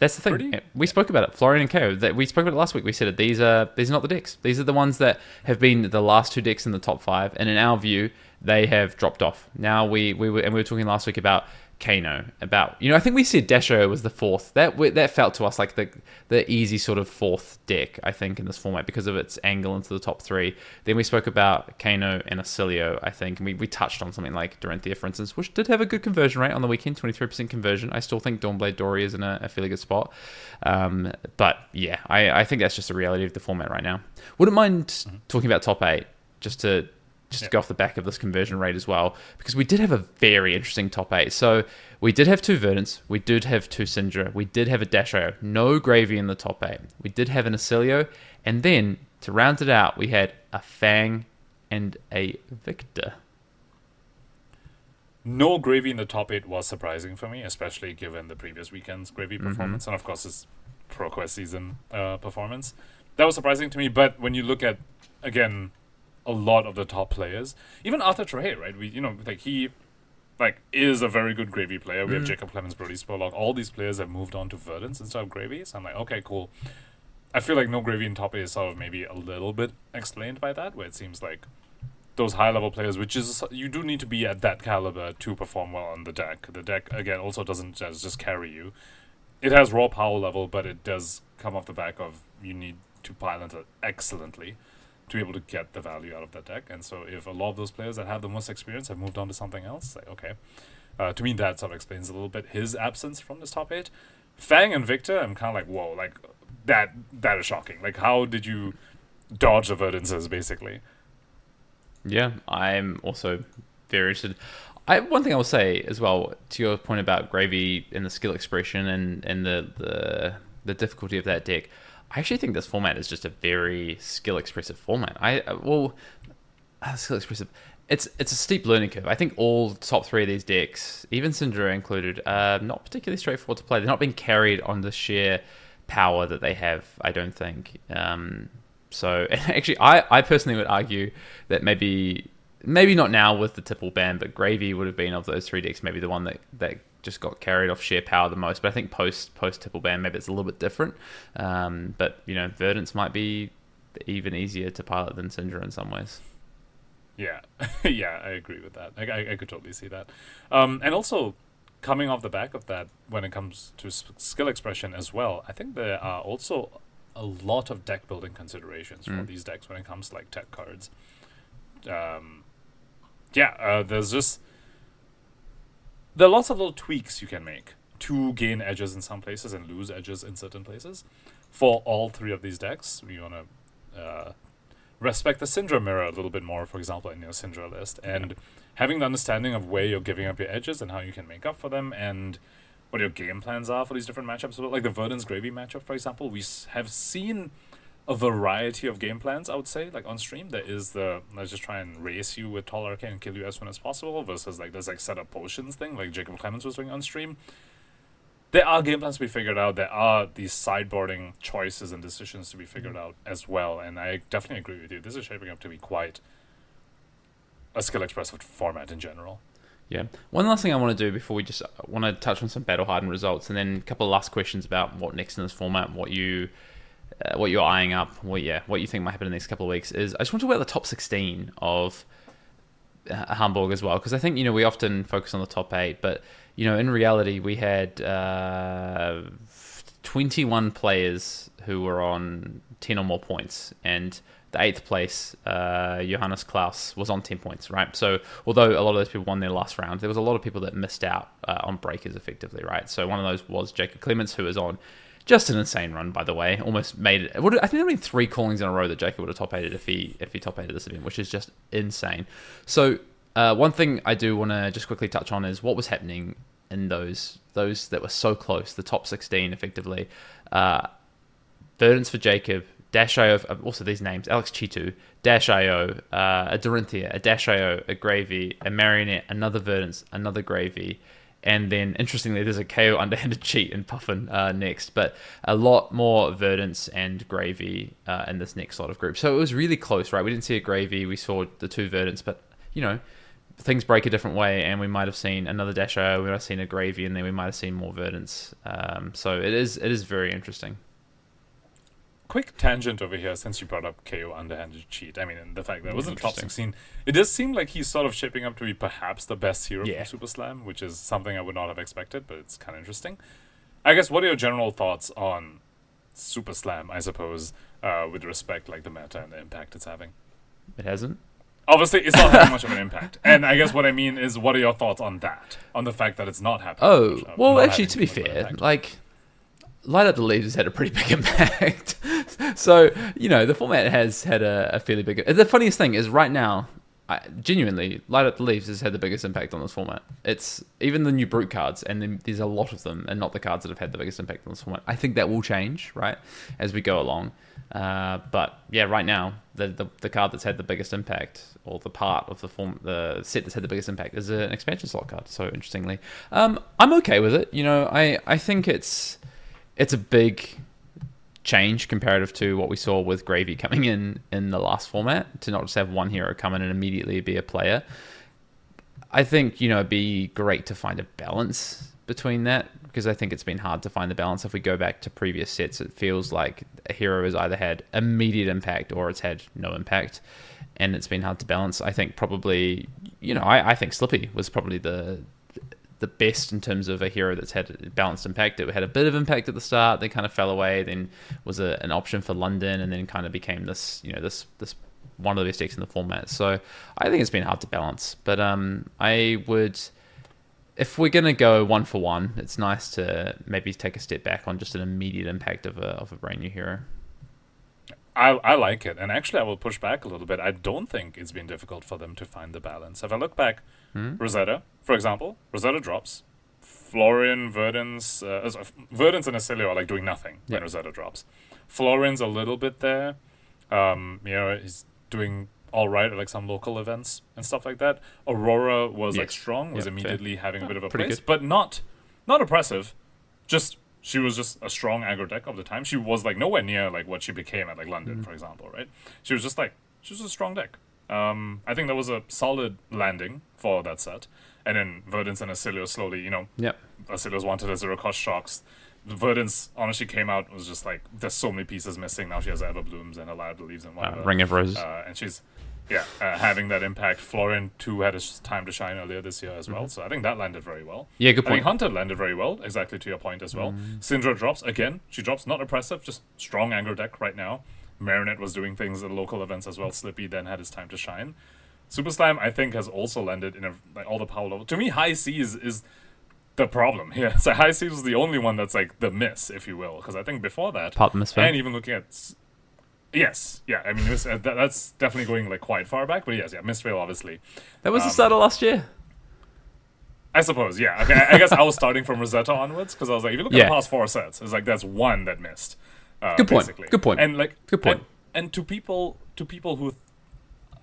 That's the thing. We spoke about it. Florian and KO. We spoke about it last week. We said it. These are not the decks. These are the ones that have been the last 2 decks in the top 5, and in our view, they have dropped off. Now we were talking last week about Kano. About I think we said Dasho was the 4th. That felt to us like the easy sort of 4th deck, I think, in this format because of its angle into the top 3. Then we spoke about Kano and Oscilio, I think, and we touched on something like Dorinthea, for instance, which did have a good conversion rate on the weekend, 23% conversion. I still think Dawnblade Dory is in a fairly good spot. But yeah, I think that's just the reality of the format right now. Wouldn't mind talking about top 8 just to go off the back of this conversion rate as well, because we did have a very interesting top 8. So we did have 2 Verdants, we did have 2 Cindra, we did have a Dasho, no Gravy in the top 8. We did have an Oscilio, and then to round it out, we had a Fang and a Victor. No Gravy in the top 8 was surprising for me, especially given the previous weekend's Gravy performance, and of course his Pro Quest season performance. That was surprising to me, but when you look at, again, a lot of the top players, even Arthur Trohe, right? He is a very good Gravy player. We have Jacob Clemens, Brody Spurlock. All these players have moved on to Verdance instead of Gravy. So I'm like, okay, cool. I feel like no Gravy in top 8 is sort of maybe a little bit explained by that, where it seems like those high-level players, which is, you do need to be at that caliber to perform well on the deck. The deck, again, also doesn't just carry you. It has raw power level, but it does come off the back of you need to pilot it excellently to be able to get the value out of that deck. And so if a lot of those players that have the most experience have moved on to something else, like, okay. To me, that sort of explains a little bit his absence from this top 8. Fang and Victor, I'm kind of like, whoa, like, that is shocking. Like, how did you dodge the Verdances, basically? Yeah, I'm also very interested. One thing I will say as well, to your point about Gravy and the skill expression and the difficulty of that deck, I actually think this format is just a very skill-expressive format. Skill expressive. It's a steep learning curve. I think all top 3 of these decks, even Cindra included, are not particularly straightforward to play. They're not being carried on the sheer power that they have, I don't think. So actually, I personally would argue that maybe not now with the Tipple ban, but Gravy would have been of those 3 decks maybe the one that just got carried off sheer power the most. But I think post Tipple ban, maybe it's a little bit different. But Verdance might be even easier to pilot than Cindra in some ways. Yeah, yeah, I agree with that. I could totally see that. And also, coming off the back of that, when it comes to skill expression as well, I think there are also a lot of deck building considerations for these decks when it comes to like tech cards. There are lots of little tweaks you can make to gain edges in some places and lose edges in certain places. For all 3 of these decks, we want to respect the Cindra mirror a little bit more, for example, in your Cindra list, and having the understanding of where you're giving up your edges and how you can make up for them, and what your game plans are for these different matchups. So, like the Verdance Gravy matchup, for example, we have seen a variety of game plans, I would say, like on stream. There is let's just try and race you with Tall Arcane and kill you as soon as possible, versus like there's like set up potions thing, like Jacob Clemens was doing on stream. There are game plans to be figured out. There are these sideboarding choices and decisions to be figured out as well, and I definitely agree with you. This is shaping up to be quite a skill expressive format in general. Yeah. One last thing I want to do before we just want to touch on some Battle Hardened results, and then a couple of last questions about what next in this format, what you're eyeing up, what you think might happen in the next couple of weeks, is I just want to talk about the top 16 of Hamburg as well, because I think we often focus on the top 8, but in reality we had 21 players who were on 10 or more points, and the 8th place, Johannes Klaus, was on 10 points, right? So although a lot of those people won their last round, there was a lot of people that missed out on breakers effectively, right? So one of those was Jacob Clements, who was on just an insane run, by the way. Almost made it. I think there were only 3 callings in a row that Jacob would have top 8'd if he top 8'd this event, which is just insane. So one thing I do want to just quickly touch on is what was happening in those that were so close, the top 16 effectively. Verdance for Jacob, Dash.io, also these names, Alex Chitu, Dash.io, a Dorinthea, a Dash.io, a Gravy, a Marionette, another Verdance, another Gravy, and then, interestingly, there's a KO underhanded cheat in Puffin next, but a lot more Verdance and Gravy in this next lot of groups. So it was really close, right? We didn't see a Gravy, we saw the 2 Verdance, but, things break a different way, and we might have seen another Dash.io, we might have seen a Gravy, and then we might have seen more Verdance. So it is very interesting. Quick tangent over here, since you brought up KO underhanded cheat. I mean, and the fact that it was in the top 16, it does seem like he's sort of shaping up to be perhaps the best hero from Super Slam, which is something I would not have expected, but it's kind of interesting. I guess, what are your general thoughts on Super Slam, I suppose, with respect, like the meta and the impact it's having? It hasn't? Obviously, it's not having much of an impact. And I guess what I mean is, what are your thoughts on that? On the fact that it's not happening? Oh, well, actually, to be fair, Light Up the Leaves has had a pretty big impact. So, the format has had a fairly big... The funniest thing is right now, genuinely, Light Up the Leaves has had the biggest impact on this format. It's even the new Brute cards, and there's a lot of them, and not the cards that have had the biggest impact on this format. I think that will change, right, as we go along. But, yeah, right now, the card that's had the biggest impact, or the part of the set that's had the biggest impact, is an expansion slot card, so interestingly. I'm okay with it. I think it's a big change comparative to what we saw with Gravy coming in the last format, to not just have one hero come in and immediately be a player. I think, it'd be great to find a balance between that, because I think it's been hard to find the balance. If we go back to previous sets, it feels like a hero has either had immediate impact or it's had no impact, and it's been hard to balance. I think probably, I think Slippy was probably the best in terms of a hero that's had balanced impact. It had a bit of impact at the start, then kind of fell away, then was an option for London, and then kind of became this one of the best decks in the format. So I think it's been hard to balance. But I would, if we're going to go 1-for-1, it's nice to maybe take a step back on just an immediate impact of a brand new hero. I like it, and actually I will push back a little bit. I don't think it's been difficult for them to find the balance. If I look back, Rosetta, for example, Rosetta drops. Florian, Verdance, Verdance and Oscilio are like doing nothing when Rosetta drops. Florian's a little bit there. He's doing all right at like some local events and stuff like that. Aurora was like strong, was immediately having a bit of a place, but not oppressive. She was just a strong aggro deck of the time. She was like nowhere near like what she became at like London, for example, right? She was a strong deck. I think that was a solid landing for that set. And then Verdance and Oscilio slowly, Oscilio's wanted as zero cost shocks. Verdance honestly came out, was just like, there's so many pieces missing. Now she has Everblooms and a lot of Leaves and whatever. Ring of Roses. And she's having that impact. Florian too had his time to shine earlier this year as well, so I think that landed very well. Yeah, good point. I think Hunter landed very well, exactly to your point as well. Cindra drops again. She drops not oppressive, just strong aggro deck right now. Marionette was doing things at local events as well. Slippy then had his time to shine. Super Slam, I think, has also landed in all the power level. To me, High Seas is the problem here. So High Seas was the only one that's like the miss, if you will, because I think before that, and even looking at yes, yeah, I mean that's definitely going like quite far back, but yes, Mistveil obviously. That was the start of last year. I suppose, yeah. Okay, I guess I was starting from Rosetta onwards, because I was like, if you look at the past 4 sets, it's like that's one that missed. Good point. Basically. Good point. And like, good point. And to people who,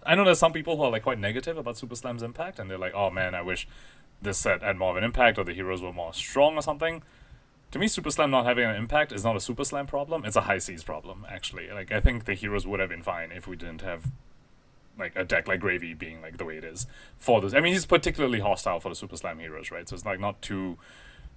I know there's some people who are like quite negative about Super Slam's impact, and they're like, oh man, I wish this set had more of an impact, or the heroes were more strong or something. To me, Super Slam not having an impact is not a Super Slam problem. It's a High Seas problem, actually. Like, I think the heroes would have been fine if we didn't have like a deck like Gravy being like the way it is for this. I mean, he's particularly hostile for the Super Slam heroes, right? So it's like not too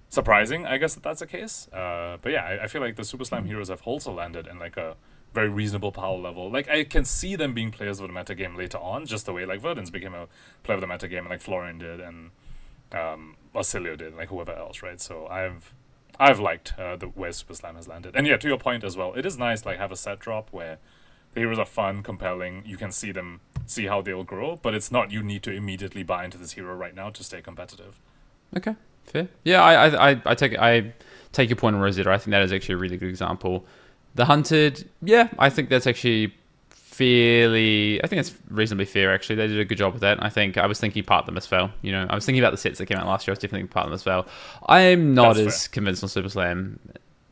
surprising, I guess, that that's the case. But yeah, I feel like the Super Slam heroes have also landed in like a very reasonable power level. Like I can see them being players of the metagame later on, just the way like Verdance became a player of the metagame, and like Florian did, and Oscilio did, like whoever else, right? So I've liked the where Super Slam has landed. And yeah, to your point as well, it is nice like have a set drop where the heroes are fun, compelling. You can see how they'll grow, but it's not you need to immediately buy into this hero right now to stay competitive. Okay, fair. Yeah, I take your point on Rosetta. I think that is actually a really good example. The Hunted, yeah, I think that's actually I think it's reasonably fair, actually. They did a good job with that. I was thinking part of them as well. You know, I was thinking about the sets that came out last year. I was definitely thinking part of them as well. I'm not as convinced on Super Slam,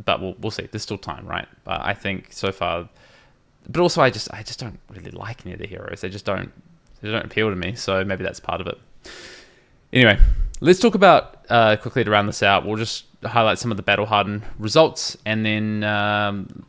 but we'll see. There's still time, right? But I think so far... But also, I just don't really like any of the heroes. They don't appeal to me, so maybe that's part of it. Anyway, let's talk about, quickly to round this out, we'll just highlight some of the Battle Hardened results, and then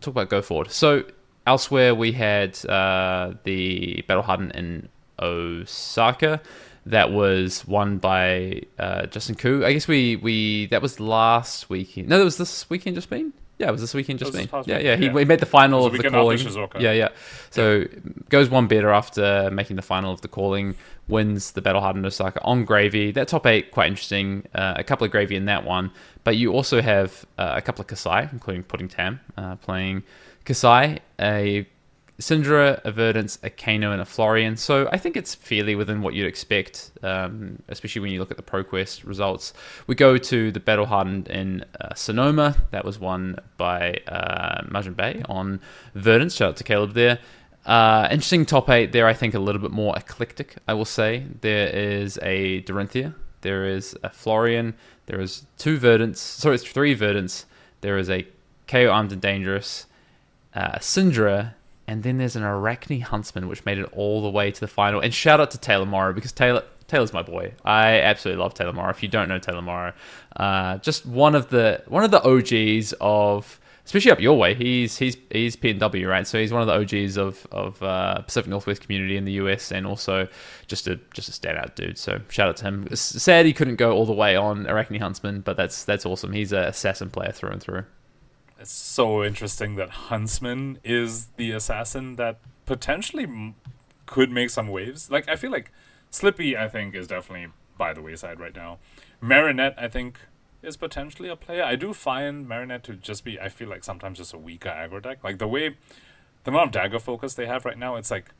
talk about go forward. So... Elsewhere, we had the Battle Hardened in Osaka. That was won by Justin Koo. I guess that was last weekend. No, that was this weekend just been? Yeah, it was this weekend just been. Yeah. He made the final of the calling. Yeah. So goes one better after making the final of the calling. Wins the Battle Hardened Osaka on Gravy. That top 8, quite interesting. A couple of Gravy in that one. But you also have a couple of Kasai, including Pudding Tam, playing... Kasai, a Cindra, a Verdance, a Kano, and a Florian. So I think it's fairly within what you'd expect, especially when you look at the Pro Quest results. We go to the Battle Hardened in Sonoma. That was won by Majin Bay on Verdance. Shout out to Caleb there. Interesting top 8 there, I think a little bit more eclectic, I will say. There is a Dorinthea. There is a Florian. There is 3 Verdance. There is a KO Armed and Dangerous. Cindra, and then there's an Arachne Huntsman, which made it all the way to the final. And shout out to Taylor Morrow, because Taylor's my boy. I absolutely love Taylor Morrow. If you don't know Taylor Morrow, just one of the OGs of, especially up your way. He's P&W, right? So he's one of the OGs of Pacific Northwest community in the US, and also just a standout dude. So shout out to him. It's sad he couldn't go all the way on Arachne Huntsman, but that's awesome. He's an assassin player through and through. It's so interesting that Huntsman is the assassin that potentially could make some waves. Like, I feel like Slippy, I think, is definitely by the wayside right now. Marinette, I think, is potentially a player. I do find Marinette to just be, I feel like, sometimes just a weaker aggro deck. Like, the amount of dagger focus they have right now, it's like,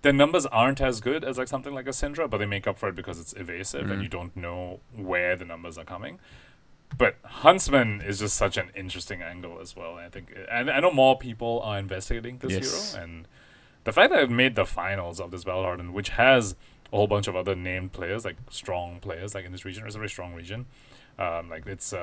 their numbers aren't as good as like something like a Cindra, but they make up for it because it's evasive and you don't know where the numbers are coming. But Huntsman is just such an interesting angle as well. I think, and I know more people are investigating this hero, and the fact that it made the finals of this Battle Hardened, which has a whole bunch of other named players, like strong players, like in this region, it's a very strong region. Like it's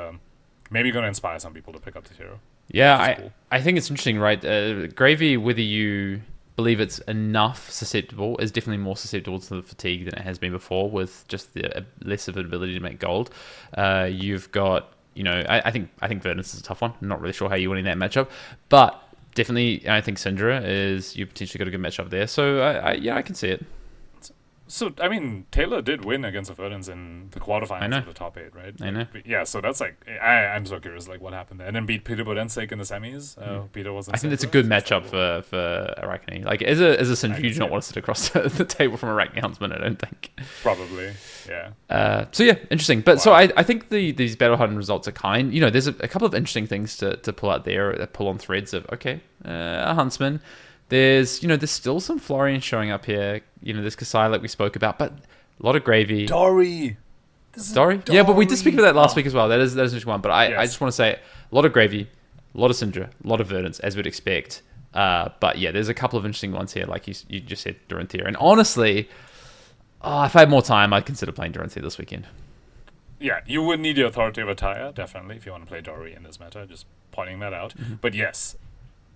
maybe going to inspire some people to pick up this hero. Yeah, cool. I think it's interesting, right? Gravy, whether you believe it's enough susceptible, is definitely more susceptible to the fatigue than it has been before, with just the less of an ability to make gold. You've got, I think Verdance is a tough one. I'm not really sure how you're winning that matchup, but definitely I think Cindra is, you potentially got a good matchup there. So I can see it. So, I mean, Taylor did win against the Verdance in the quarterfinals of the top 8, right? I know. Yeah, so that's like, I'm so curious, like, what happened there. And then beat Peter Bodensek in the semis. Peter wasn't. I think that's a good matchup for Arachne. Like, as a Cindra, you do not want to sit across the table from Arachne Huntsman, I don't think. Probably, yeah. So, yeah, interesting. But so I think these Battle Hardened results are kind. There's a couple of interesting things to pull out there, pull on threads of, a Huntsman. There's still some Florian showing up here. There's Kasai, like we spoke about, but a lot of Gravy. Dory. Yeah, but we did speak about that last week as well. That is an interesting one. But I just want to say, a lot of Gravy, a lot of Cindra, a lot of Verdance, as we'd expect. But yeah, there's a couple of interesting ones here, like you just said, Dorinthea. And honestly, if I had more time, I'd consider playing Dorinthea this weekend. Yeah, you would need the authoritative attire, definitely, if you want to play Dory in this meta. Just pointing that out. Mm-hmm. But yes,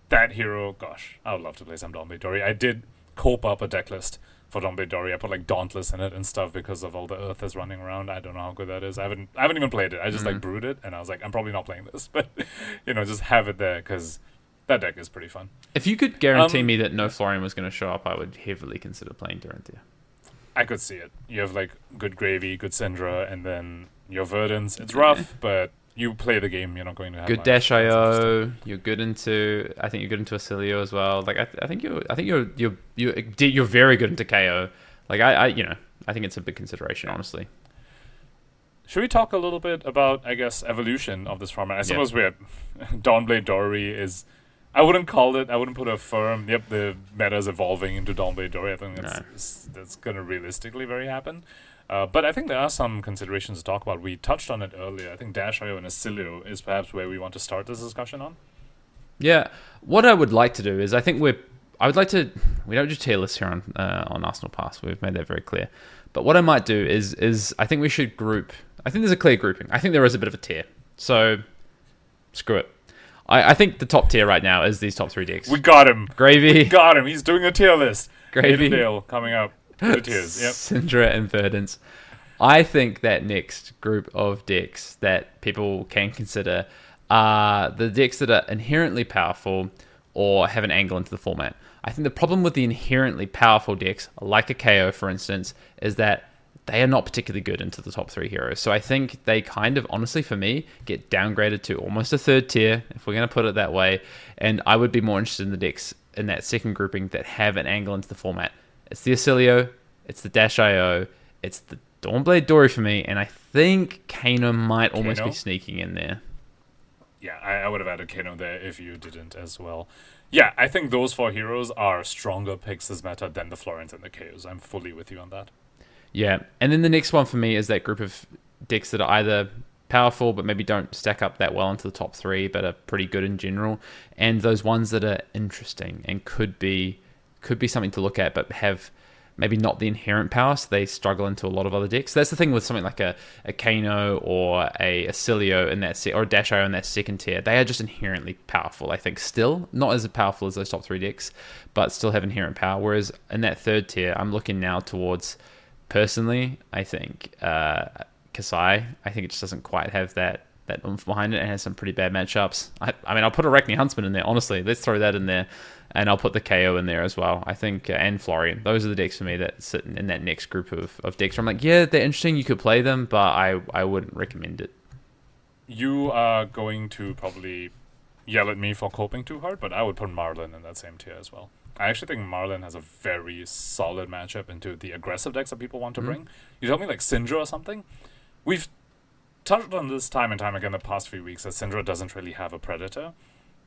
that hero, gosh, I would love to play some Dombe Dory. I did cope up a deck list for Dombe Dory. I put like Dauntless in it and stuff because of all the Earthers running around. I don't know how good that is. I haven't even played it. I just like brewed it, and I was like, I'm probably not playing this, but just have it there because that deck is pretty fun. If you could guarantee me that no Florian was going to show up, I would heavily consider playing Dorinthea. I could see it. You have like good Gravy, good Cindra, and then your Verdance. It's rough, but you play the game. You're not going to have good dash IO. You're good into. I think you're good into Oscilio as well. Like I think you're very good into KO. Like I think it's a big consideration, honestly. Should we talk a little bit about, I guess, evolution of this format? I suppose we're Dawnblade Dory is. I wouldn't put a firm. Yep, the meta is evolving into Dawnblade Dory. I think that's going to realistically very happen. But I think there are some considerations to talk about. We touched on it earlier. I think Dash IO and Oscilio is perhaps where we want to start this discussion on. Yeah, what I would like to do is we don't do tier lists here on Arsenal Pass. We've made that very clear. But what I might do is I think we should group. I think there's a clear grouping. I think there is a bit of a tier. So screw it. I think the top tier right now is these top 3 decks. We got him. Gravy. We got him. He's doing a tier list. Gravy. Hayden coming up. The tiers. Yep. Cindra and Verdance. I think that next group of decks that people can consider are the decks that are inherently powerful or have an angle into the format. I think the problem with the inherently powerful decks, like a KO for instance, is that they are not particularly good into the top 3 heroes. So I think they kind of, honestly for me, get downgraded to almost a 3rd tier, if we're going to put it that way. And I would be more interested in the decks in that second grouping that have an angle into the format. It's the Oscilio, it's the Dash IO, it's the Dawnblade Dory for me, and I think Kano might almost be sneaking in there. Yeah, I would have added Kano there if you didn't as well. Yeah, I think those 4 heroes are stronger picks this meta than the Florians and the KOs. I'm fully with you on that. Yeah, and then the next one for me is that group of decks that are either powerful but maybe don't stack up that well into the top 3 but are pretty good in general, and those ones that are interesting and could be something to look at but have maybe not the inherent power, so they struggle into a lot of other decks. So that's the thing with something like a Kano or a Oscilio in that or a Dash IO in that second tier. They are just inherently powerful, I think, still. Not as powerful as those top 3 decks, but still have inherent power. Whereas in that 3rd tier, I'm looking now towards, personally, I think, Kasai. I think it just doesn't quite have that oomph behind it and has some pretty bad matchups. I mean, I'll put Arachne Huntsman in there, honestly. Let's throw that in there. And I'll put the KO in there as well, I think, and Florian. Those are the decks for me that sit in that next group of decks where I'm like, yeah, they're interesting, you could play them, but I wouldn't recommend it. You are going to probably yell at me for coping too hard, but I would put Marlin in that same tier as well. I actually think Marlin has a very solid matchup into the aggressive decks that people want to bring. You tell me like Cindra or something? We've touched on this time and time again the past few weeks that Cindra doesn't really have a Predator.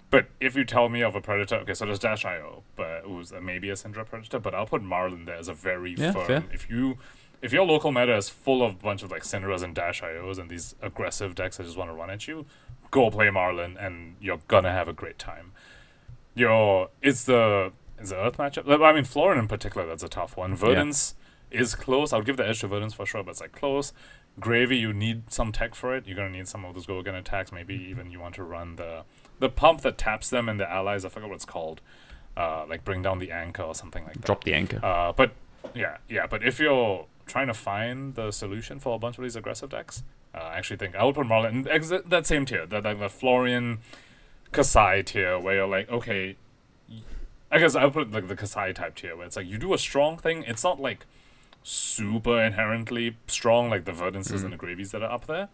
But if you tell me of a Predator, okay, so there's Dash IO, but who's maybe a Cindra Predator, but I'll put Marlin there as a very firm. Fair. If your local meta is full of a bunch of like Cindras and Dash IOs and these aggressive decks that just want to run at you, go play Marlin and you're gonna have a great time. It's the Earth matchup. I mean, Florian in particular, that's a tough one. Verdance is close. I would give the edge to Verdance for sure, but it's like close. Gravy, you need some tech for it. You're gonna need some of those go-again attacks. Maybe even you want to run the pump that taps them and the allies. I forgot what it's called. Like bring down the anchor or something like that. Drop the anchor. But if you're trying to find the solution for a bunch of these aggressive decks, I actually think I would put Marlin in that same tier, the Florian Kasai tier, where you're like, okay, I guess I would put like the Kasai type tier, where it's like you do a strong thing. It's not like super inherently strong like the Verdances and the Gravies that are up there,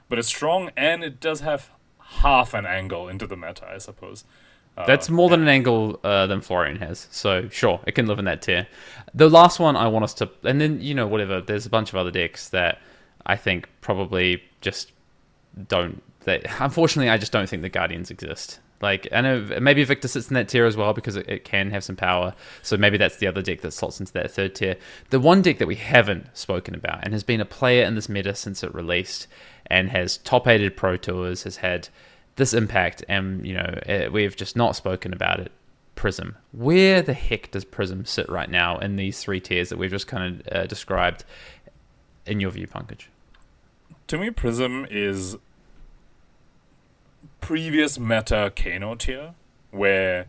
but it's strong and it does have half an angle into the meta, I suppose. That's more than an angle than Florian has. So sure, it can live in that tier. The last one I want us to, and then whatever. There's a bunch of other decks that I think probably just don't. Unfortunately, I just don't think the Guardians exist. Like, I know maybe Victor sits in that tier as well because it can have some power. So maybe that's the other deck that slots into that 3rd tier. The one deck that we haven't spoken about and has been a player in this meta since it released and has top-aided Pro Tours, has had this impact, and we've just not spoken about it. Prism. Where the heck does Prism sit right now in these 3 tiers that we've just kind of described, in your view, Pankaj? To me, Prism is previous meta Kano tier, where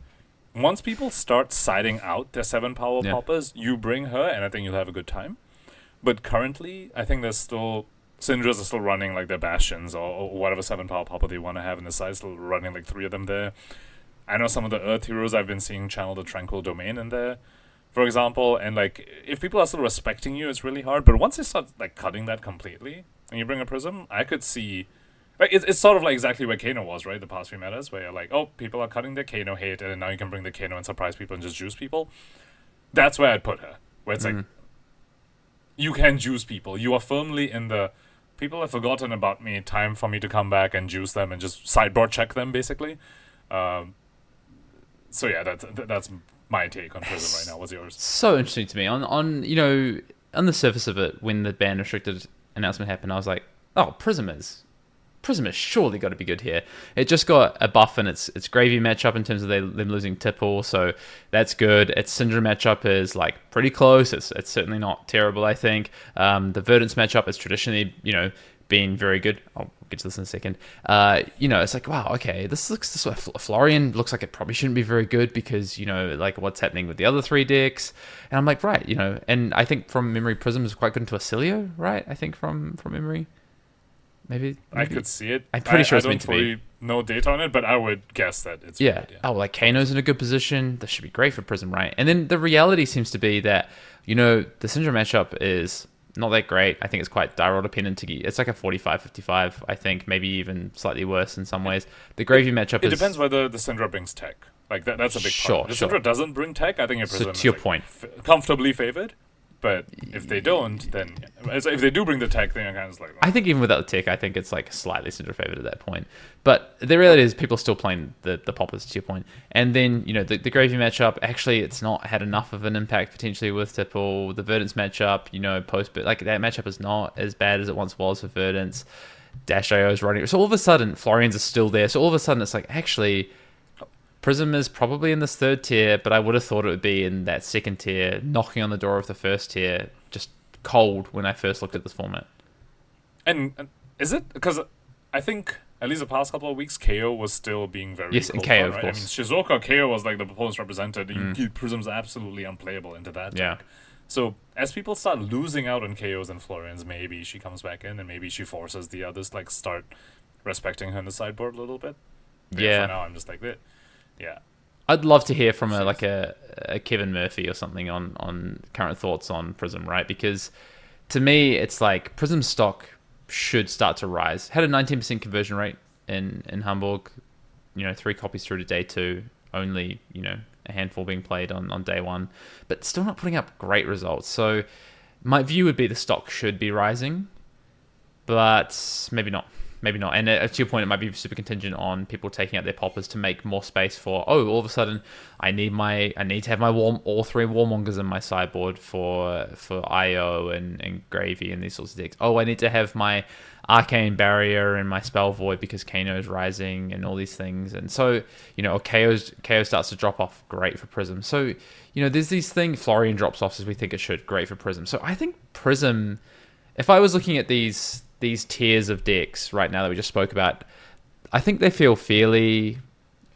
once people start siding out their 7 power poppers, you bring her, and I think you'll have a good time. But currently, I think there's still Cindras are still running like their Bastions or whatever 7 power popper they want to have, and the side's still running like 3 of them there. I know some of the Earth heroes I've been seeing channel the Tranquil Domain in there, for example. And like, if people are still respecting you, it's really hard. But once they start like cutting that completely, and you bring a Prism, I could see. Like, it's sort of like exactly where Kano was, right? The past few metas, where you're like, oh, people are cutting their Kano hate, and then now you can bring the Kano and surprise people and just juice people. That's where I'd put her. Where it's like, you can juice people. You are firmly in the people have forgotten about me. Time for me to come back and juice them and just sideboard check them, basically. So yeah, that's my take on Prism right now. What's yours? So interesting to me. On the surface of it, when the ban restricted announcement happened, I was like, oh, Prism has surely got to be good here. It just got a buff in its gravy matchup in terms of them losing Tipple, so that's good. Its Cindra matchup is like pretty close. It's certainly not terrible, I think. The Verdance matchup has traditionally, been very good. I'll get to this in a second. It's like, wow, okay, this Florian looks like it probably shouldn't be very good because, like what's happening with the other three decks. And I'm like, right, and I think from memory, Prism is quite good into Oscilio, right? I think from memory. Maybe I could see it. I'm pretty sure it's meant to be. I don't fully know data on it, but I would guess that it's yeah. good, yeah. Oh, like Kano's in a good position. This should be great for Prism, right? And then the reality seems to be that, the Cindra matchup is not that great. I think it's quite die roll dependent. It's like a 45-55, I think, maybe even slightly worse in some ways. The Gravy matchup It depends whether the Cindra brings tech. Like, that's a big part. If the Cindra doesn't bring tech, I think your Prism to your point. Comfortably favored. But if they don't, then if they do bring the tech, then you're kind of like. I think even without the tech, I think it's like slightly Cindra favored at that point. But the reality is, people are still playing the poppers, to your point. And then the Gravy matchup, actually, it's not had enough of an impact potentially with Tipple. The Verdance matchup, post, but like that matchup is not as bad as it once was for Verdance. Dash IO is running, so all of a sudden Florians are still there. So all of a sudden it's like, actually, Prism is probably in this third tier, but I would have thought it would be in that second tier, knocking on the door of the first tier, just cold when I first looked at this format. And is it? Because I think, at least the past couple of weeks, KO was still being very yes, and KO, right? of course. I mean, Shizuoka KO was like the proponents represented. Prism's absolutely unplayable into that deck. So as people start losing out on KOs and Florians, maybe she comes back in and maybe she forces the others like start respecting her in the sideboard a little bit. But yeah. For now, I'm just like that. Yeah. I'd love to hear from a Kevin Murphy or something on current thoughts on Prism, right? Because to me, it's like Prism stock should start to rise. Had a 19% conversion rate in Hamburg, 3 copies through to day 2, only, a handful being played on day 1, but still not putting up great results. So my view would be the stock should be rising, but maybe not. Maybe not. And to your point, it might be super contingent on people taking out their poppers to make more space for, all of a sudden, I need to have my all 3 Warmongers in my sideboard for IO and Gravy and these sorts of decks. I need to have my Arcane Barrier and my Spell Void because Kano's rising and all these things. And so, KO starts to drop off, great for Prism. So, there's these things, Florian drops off as we think it should, great for Prism. So I think Prism, if I was looking at these tiers of decks right now that we just spoke about, I think they feel fairly,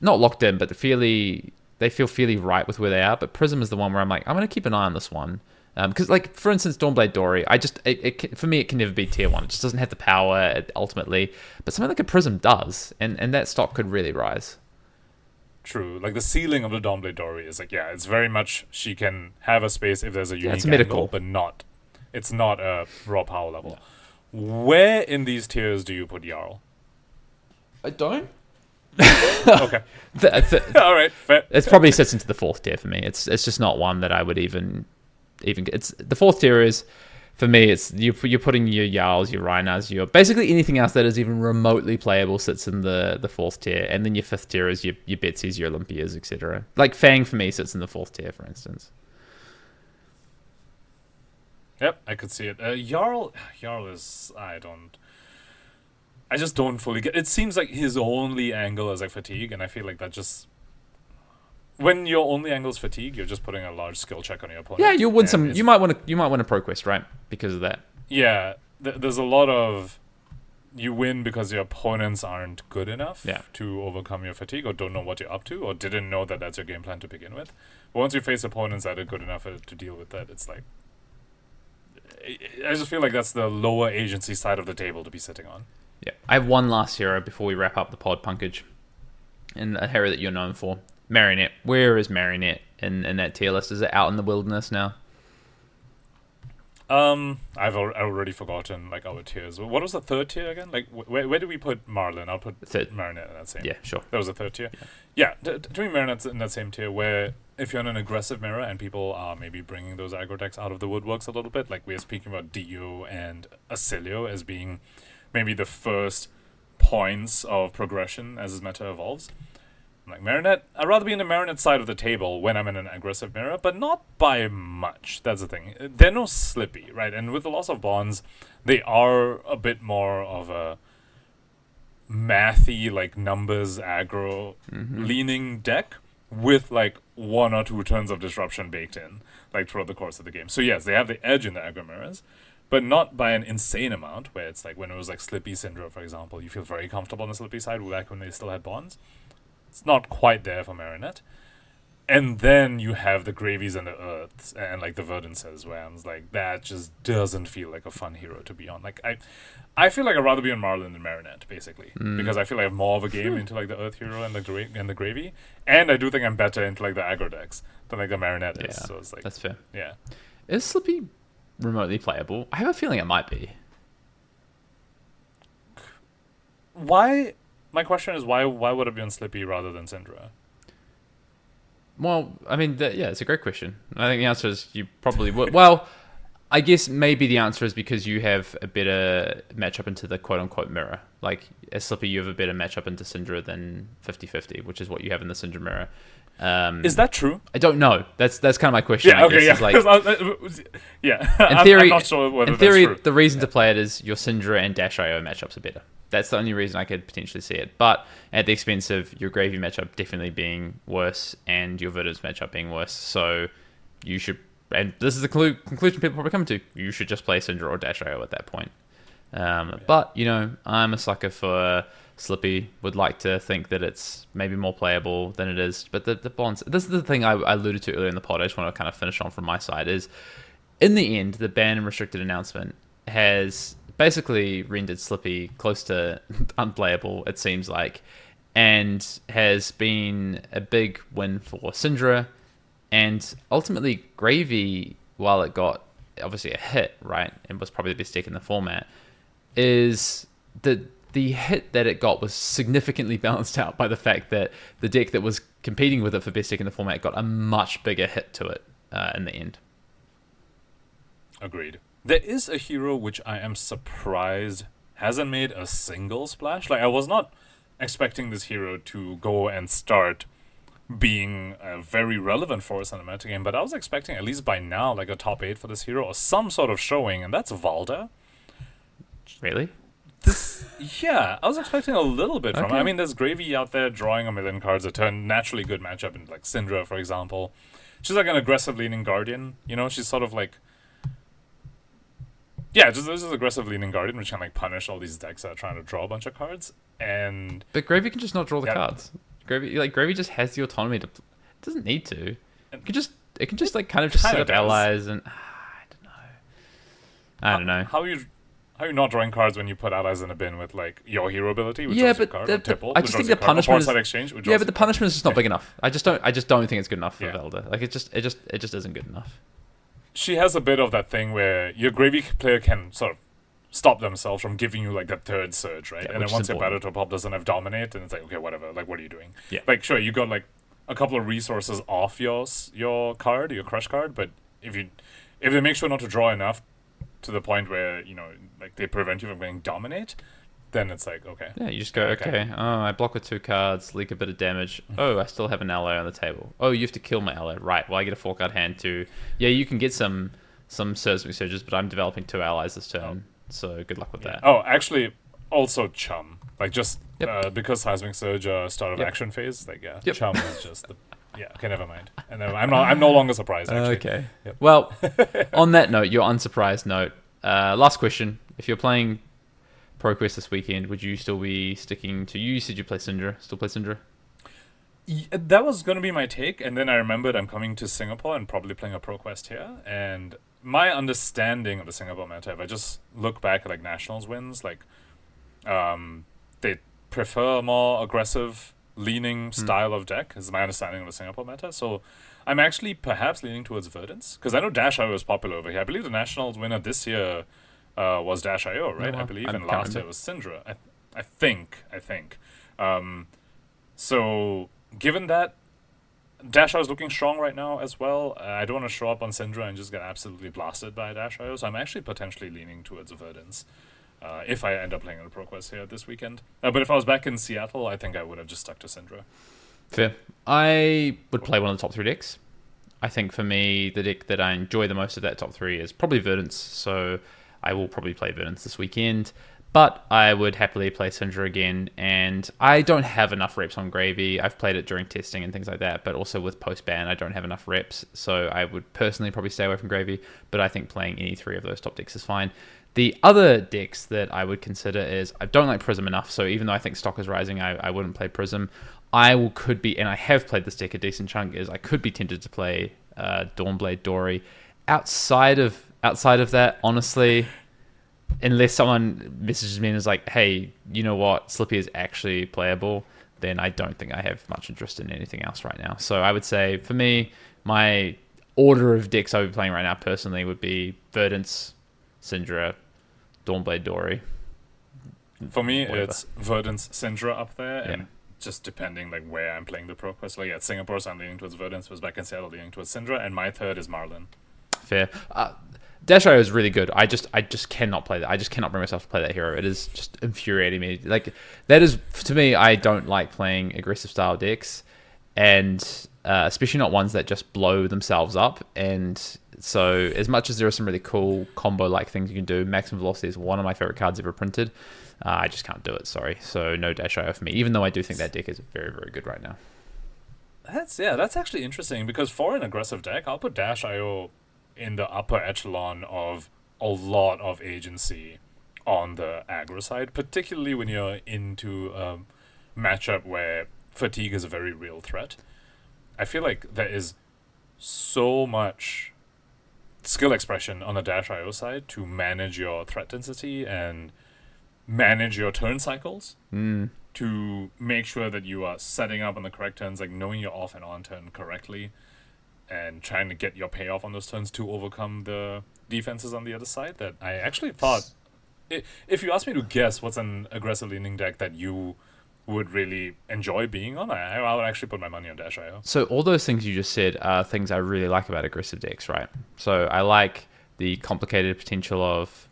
not locked in, but they feel fairly right with where they are. But Prism is the one where I'm like, I'm going to keep an eye on this one. Because, like, for instance, Dawnblade Dory, for me, it can never be tier 1. It just doesn't have the power, ultimately. But something like a Prism does, and that stock could really rise. True. Like, the ceiling of the Dawnblade Dory is like, it's very much she can have a space if there's a unique it's medical. Angle, but it's not a raw power level. Yeah. Where in these tiers do you put Jarl? I don't. Okay. All right. Fair. It probably sits into the 4th tier for me. It's just not one that I would even. It's the 4th tier is, for me, it's you're putting your Jarls, your Rhinas, your basically anything else that is even remotely playable sits in the 4th tier, and then your 5th tier is your Betsies, your Olympias, etc. Like Fang for me sits in the 4th tier, for instance. Yep, I could see it. Jarl is... I just don't fully get... It seems like his only angle is like fatigue, and I feel like that just... When your only angle is fatigue, you're just putting a large skill check on your opponent. Yeah, you'll win some... You might want to Pro Quest, right? Because of that. Yeah, there's a lot of... You win because your opponents aren't good enough to overcome your fatigue, or don't know what you're up to, or didn't know that that's your game plan to begin with. But once you face opponents that are good enough to deal with that, it's like... I just feel like that's the lower agency side of the table to be sitting on. Yeah, I have one last hero before we wrap up the pod, Pankaj. and a hero that you're known for. Marionette. Where is Marionette in that tier list? Is it out in the wilderness now? I've already forgotten like our tiers. What was the third tier again? Like where do we put Marlin? I'll put Marinette in that same. Yeah, sure. That was the third tier. Yeah, to me Marinette's in that same tier where if you're in an aggressive mirror and people are maybe bringing those aggro decks out of the woodworks a little bit, like we're speaking about Dio and Oscilio as being maybe the first points of progression as his meta evolves. Like Marinette, I'd rather be in the Marinette side of the table when I'm in an aggressive mirror, but not by much. That's the thing. They're no Slippy, right? And with the loss of bonds, they are a bit more of a mathy, like numbers aggro leaning deck with like 1 or 2 turns of disruption baked in, like throughout the course of the game. So yes, they have the edge in the aggro mirrors, but not by an insane amount, where it's like when it was like Slippy Cindra, for example, you feel very comfortable on the Slippy side back when they still had bonds. It's not quite there for Marinette. And then you have the Gravies and the Earths and like the Verdances, where I'm like, that just doesn't feel like a fun hero to be on. Like I feel like I'd rather be on Marlin than Marinette, basically. Because I feel like I have more of a game into like the Earth hero and the Gravy. And I do think I'm better into like the aggro decks than like the Marinette is. So it's like that's fair. Yeah. Is Slippy remotely playable? I have a feeling it might be. Why? My question is why would it be on Slippy rather than Cindra? Well, I mean, it's a great question. I think the answer is you probably would. Well, I guess maybe the answer is because you have a better matchup into the quote-unquote mirror. Like, as Slippy, you have a better matchup into Cindra than 50-50, which is what you have in the Cindra mirror. Is that true? I don't know. That's kind of my question. Yeah, okay, yeah. Like, yeah. In theory, I'm not sure whether that's true. The reason to play it is your Cindra and Dash.io matchups are better. That's the only reason I could potentially see it. But at the expense of your Gravy matchup definitely being worse and your Verdance matchup being worse. So you should, and this is the conclusion people probably come to, you should just play Cindra or Dash.io at that point. But, I'm a sucker for Slippy. Would like to think that it's maybe more playable than it is. But the bonds, this is the thing I alluded to earlier in the pod, I just want to kind of finish on from my side, is in the end, the ban and restricted announcement has basically rendered Slippy close to unplayable, it seems like, and has been a big win for Cindra. And ultimately, Gravy, while it got obviously a hit, right, and was probably the best deck in the format, is the hit that it got was significantly balanced out by the fact that the deck that was competing with it for best deck in the format got a much bigger hit to it in the end. Agreed. There is a hero which I am surprised hasn't made a single splash. Like, I was not expecting this hero to go and start being a very relevant force in the metagame, but I was expecting at least by now like a top 8 for this hero or some sort of showing, and that's Valda. Really? Yeah, I was expecting a little bit from Okay. her. I mean, there's Gravy out there drawing a million cards a turn, naturally good matchup in like Cindra, for example. She's like an aggressive leaning Guardian, she's sort of like, yeah, just this is aggressive leaning Guardian, which can like punish all these decks that are trying to draw a bunch of cards. But Gravy can just not draw the cards. Gravy just has the autonomy to. It doesn't need to. It can just like kind of just set up allies and I don't know. How are you not drawing cards when you put allies in a bin with like your hero ability, which yeah, draws your but card, or Tipple, I just think the punishment is exchange, yeah, but the punishment is just not big enough. I just don't think it's good enough for Velda. Like it just isn't good enough. She has a bit of that thing where your Gravy player can sort of stop themselves from giving you like that third surge, right? Yeah, and then once your Battle Top doesn't have Dominate, and it's like, okay, whatever, like what are you doing? Yeah. Like sure, you got like a couple of resources off your card, your crush card, but if they make sure not to draw enough to the point where like they prevent you from getting Dominate, then it's like, okay. Yeah, you just go, okay. Oh, I block with 2 cards, leak a bit of damage. Oh, I still have an ally on the table. Oh, you have to kill my ally. Right, well, I get a 4-card hand too. Yeah, you can get some Seismic Surges, but I'm developing 2 allies this turn, so good luck with that. Oh, actually, also Chum. Like, just because Seismic Surge start of action phase, like, Chum is just the... Yeah, okay, never mind. And then I'm no longer surprised, actually. Okay. Yep. Well, on that note, your unsurprised note, last question. If you're playing Pro Quest this weekend, would you still be sticking to... You said you play Cindra. Still play Cindra? That was going to be my take, and then I remembered I'm coming to Singapore and probably playing a Pro Quest here, and my understanding of the Singapore meta, if I just look back at like Nationals wins, like they prefer a more aggressive leaning style of deck, is my understanding of the Singapore meta. So I'm actually perhaps leaning towards Verdance, because I know Dash.io is popular over here. I believe the Nationals winner this year was Dash.io, right? Oh, wow. I believe, I and can't last remember. year was Cindra. I think. So given that Dash.io is looking strong right now as well, I don't want to show up on Cindra and just get absolutely blasted by Dash.io, so I'm actually potentially leaning towards Verdance if I end up playing on the Pro Quest here this weekend. But if I was back in Seattle, I think I would have just stuck to Cindra. Fair. I would play one of the top 3 decks. I think for me, the deck that I enjoy the most of that top 3 is probably Verdance, so I will probably play Verdance this weekend. But I would happily play Cindra again, and I don't have enough reps on Gravy. I've played it during testing and things like that, but also with post-ban, I don't have enough reps, so I would personally probably stay away from Gravy, but I think playing any 3 of those top decks is fine. The other decks that I would consider is, I don't like Prism enough, so even though I think stock is rising, I wouldn't play Prism. Could be, and I have played this deck a decent chunk, is I could be tempted to play Dawnblade Dory. Outside of that, honestly, unless someone messages me and is like, hey, you know what, Slippy is actually playable, then I don't think I have much interest in anything else right now. So I would say, for me, my order of decks I would be playing right now personally would be Verdance, Cindra, Dawnblade Dory. For me, Whatever. it's Verdance, Cindra up there, and Yeah. just depending like where I'm playing the Pro Quest. Like at Singapore, so I'm leaning towards Verdance, was back in Seattle leaning towards Cindra, and my third is Marlin. Fair. Dash.io is really good. I just cannot play that. I just cannot bring myself to play that hero. It is just infuriating me. Like, that is, to me, I don't like playing aggressive style decks, and especially not ones that just blow themselves up. And so, as much as there are some really cool combo-like things you can do, Maximum Velocity is one of my favorite cards ever printed. I just can't do it, sorry. So no Dash.io for me, even though I do think that deck is very, very good right now. That's actually interesting, because for an aggressive deck, I'll put Dash.io in the upper echelon of a lot of agency on the aggro side, particularly when you're into a matchup where fatigue is a very real threat. I feel like there is so much skill expression on the Dash.io side to manage your threat density and manage your turn cycles, to make sure that you are setting up on the correct turns, like knowing your off and on turn correctly, and trying to get your payoff on those turns to overcome the defenses on the other side. That I actually thought, if you ask me to guess what's an aggressive leaning deck that you would really enjoy being on, I would actually put my money on Dash.io. So all those things you just said are things I really like about aggressive decks, right? So I like the complicated potential of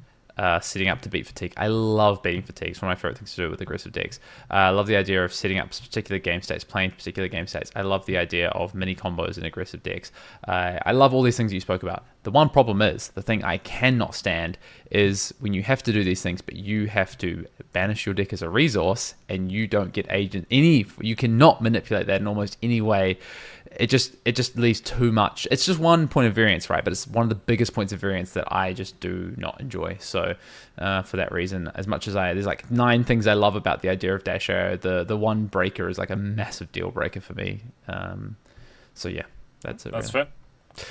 setting up to beat fatigue. I love beating fatigue. It's one of my favorite things to do with aggressive decks. I love the idea of setting up particular game states, playing particular game states. I love the idea of mini combos in aggressive decks. I love all these things you spoke about. The one problem is, the thing I cannot stand is when you have to do these things, but you have to banish your deck as a resource, and you don't get you cannot manipulate that in almost any way. It just leaves too much. It's just one point of variance, right? But it's one of the biggest points of variance that I just do not enjoy. So for that reason, as much as there's like 9 things I love about the idea of Dash.io, the one breaker is like a massive deal breaker for me. So yeah, that's it. That's really. fair.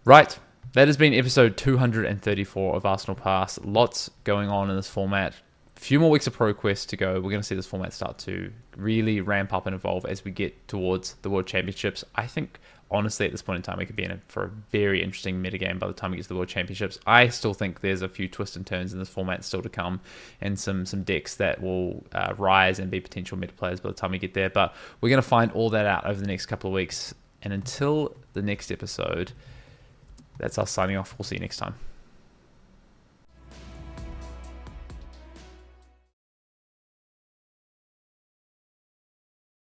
Right. That has been episode 234 of Arsenal Pass. Lots going on in this format. A few more weeks of Pro Quest to go. We're going to see this format start to really ramp up and evolve as we get towards the World Championships. I think, honestly, at this point in time, we could be in for a very interesting metagame by the time we get to the World Championships. I still think there's a few twists and turns in this format still to come, and some decks that will rise and be potential meta players by the time we get there. But we're going to find all that out over the next couple of weeks. And until the next episode, that's us signing off. We'll see you next time.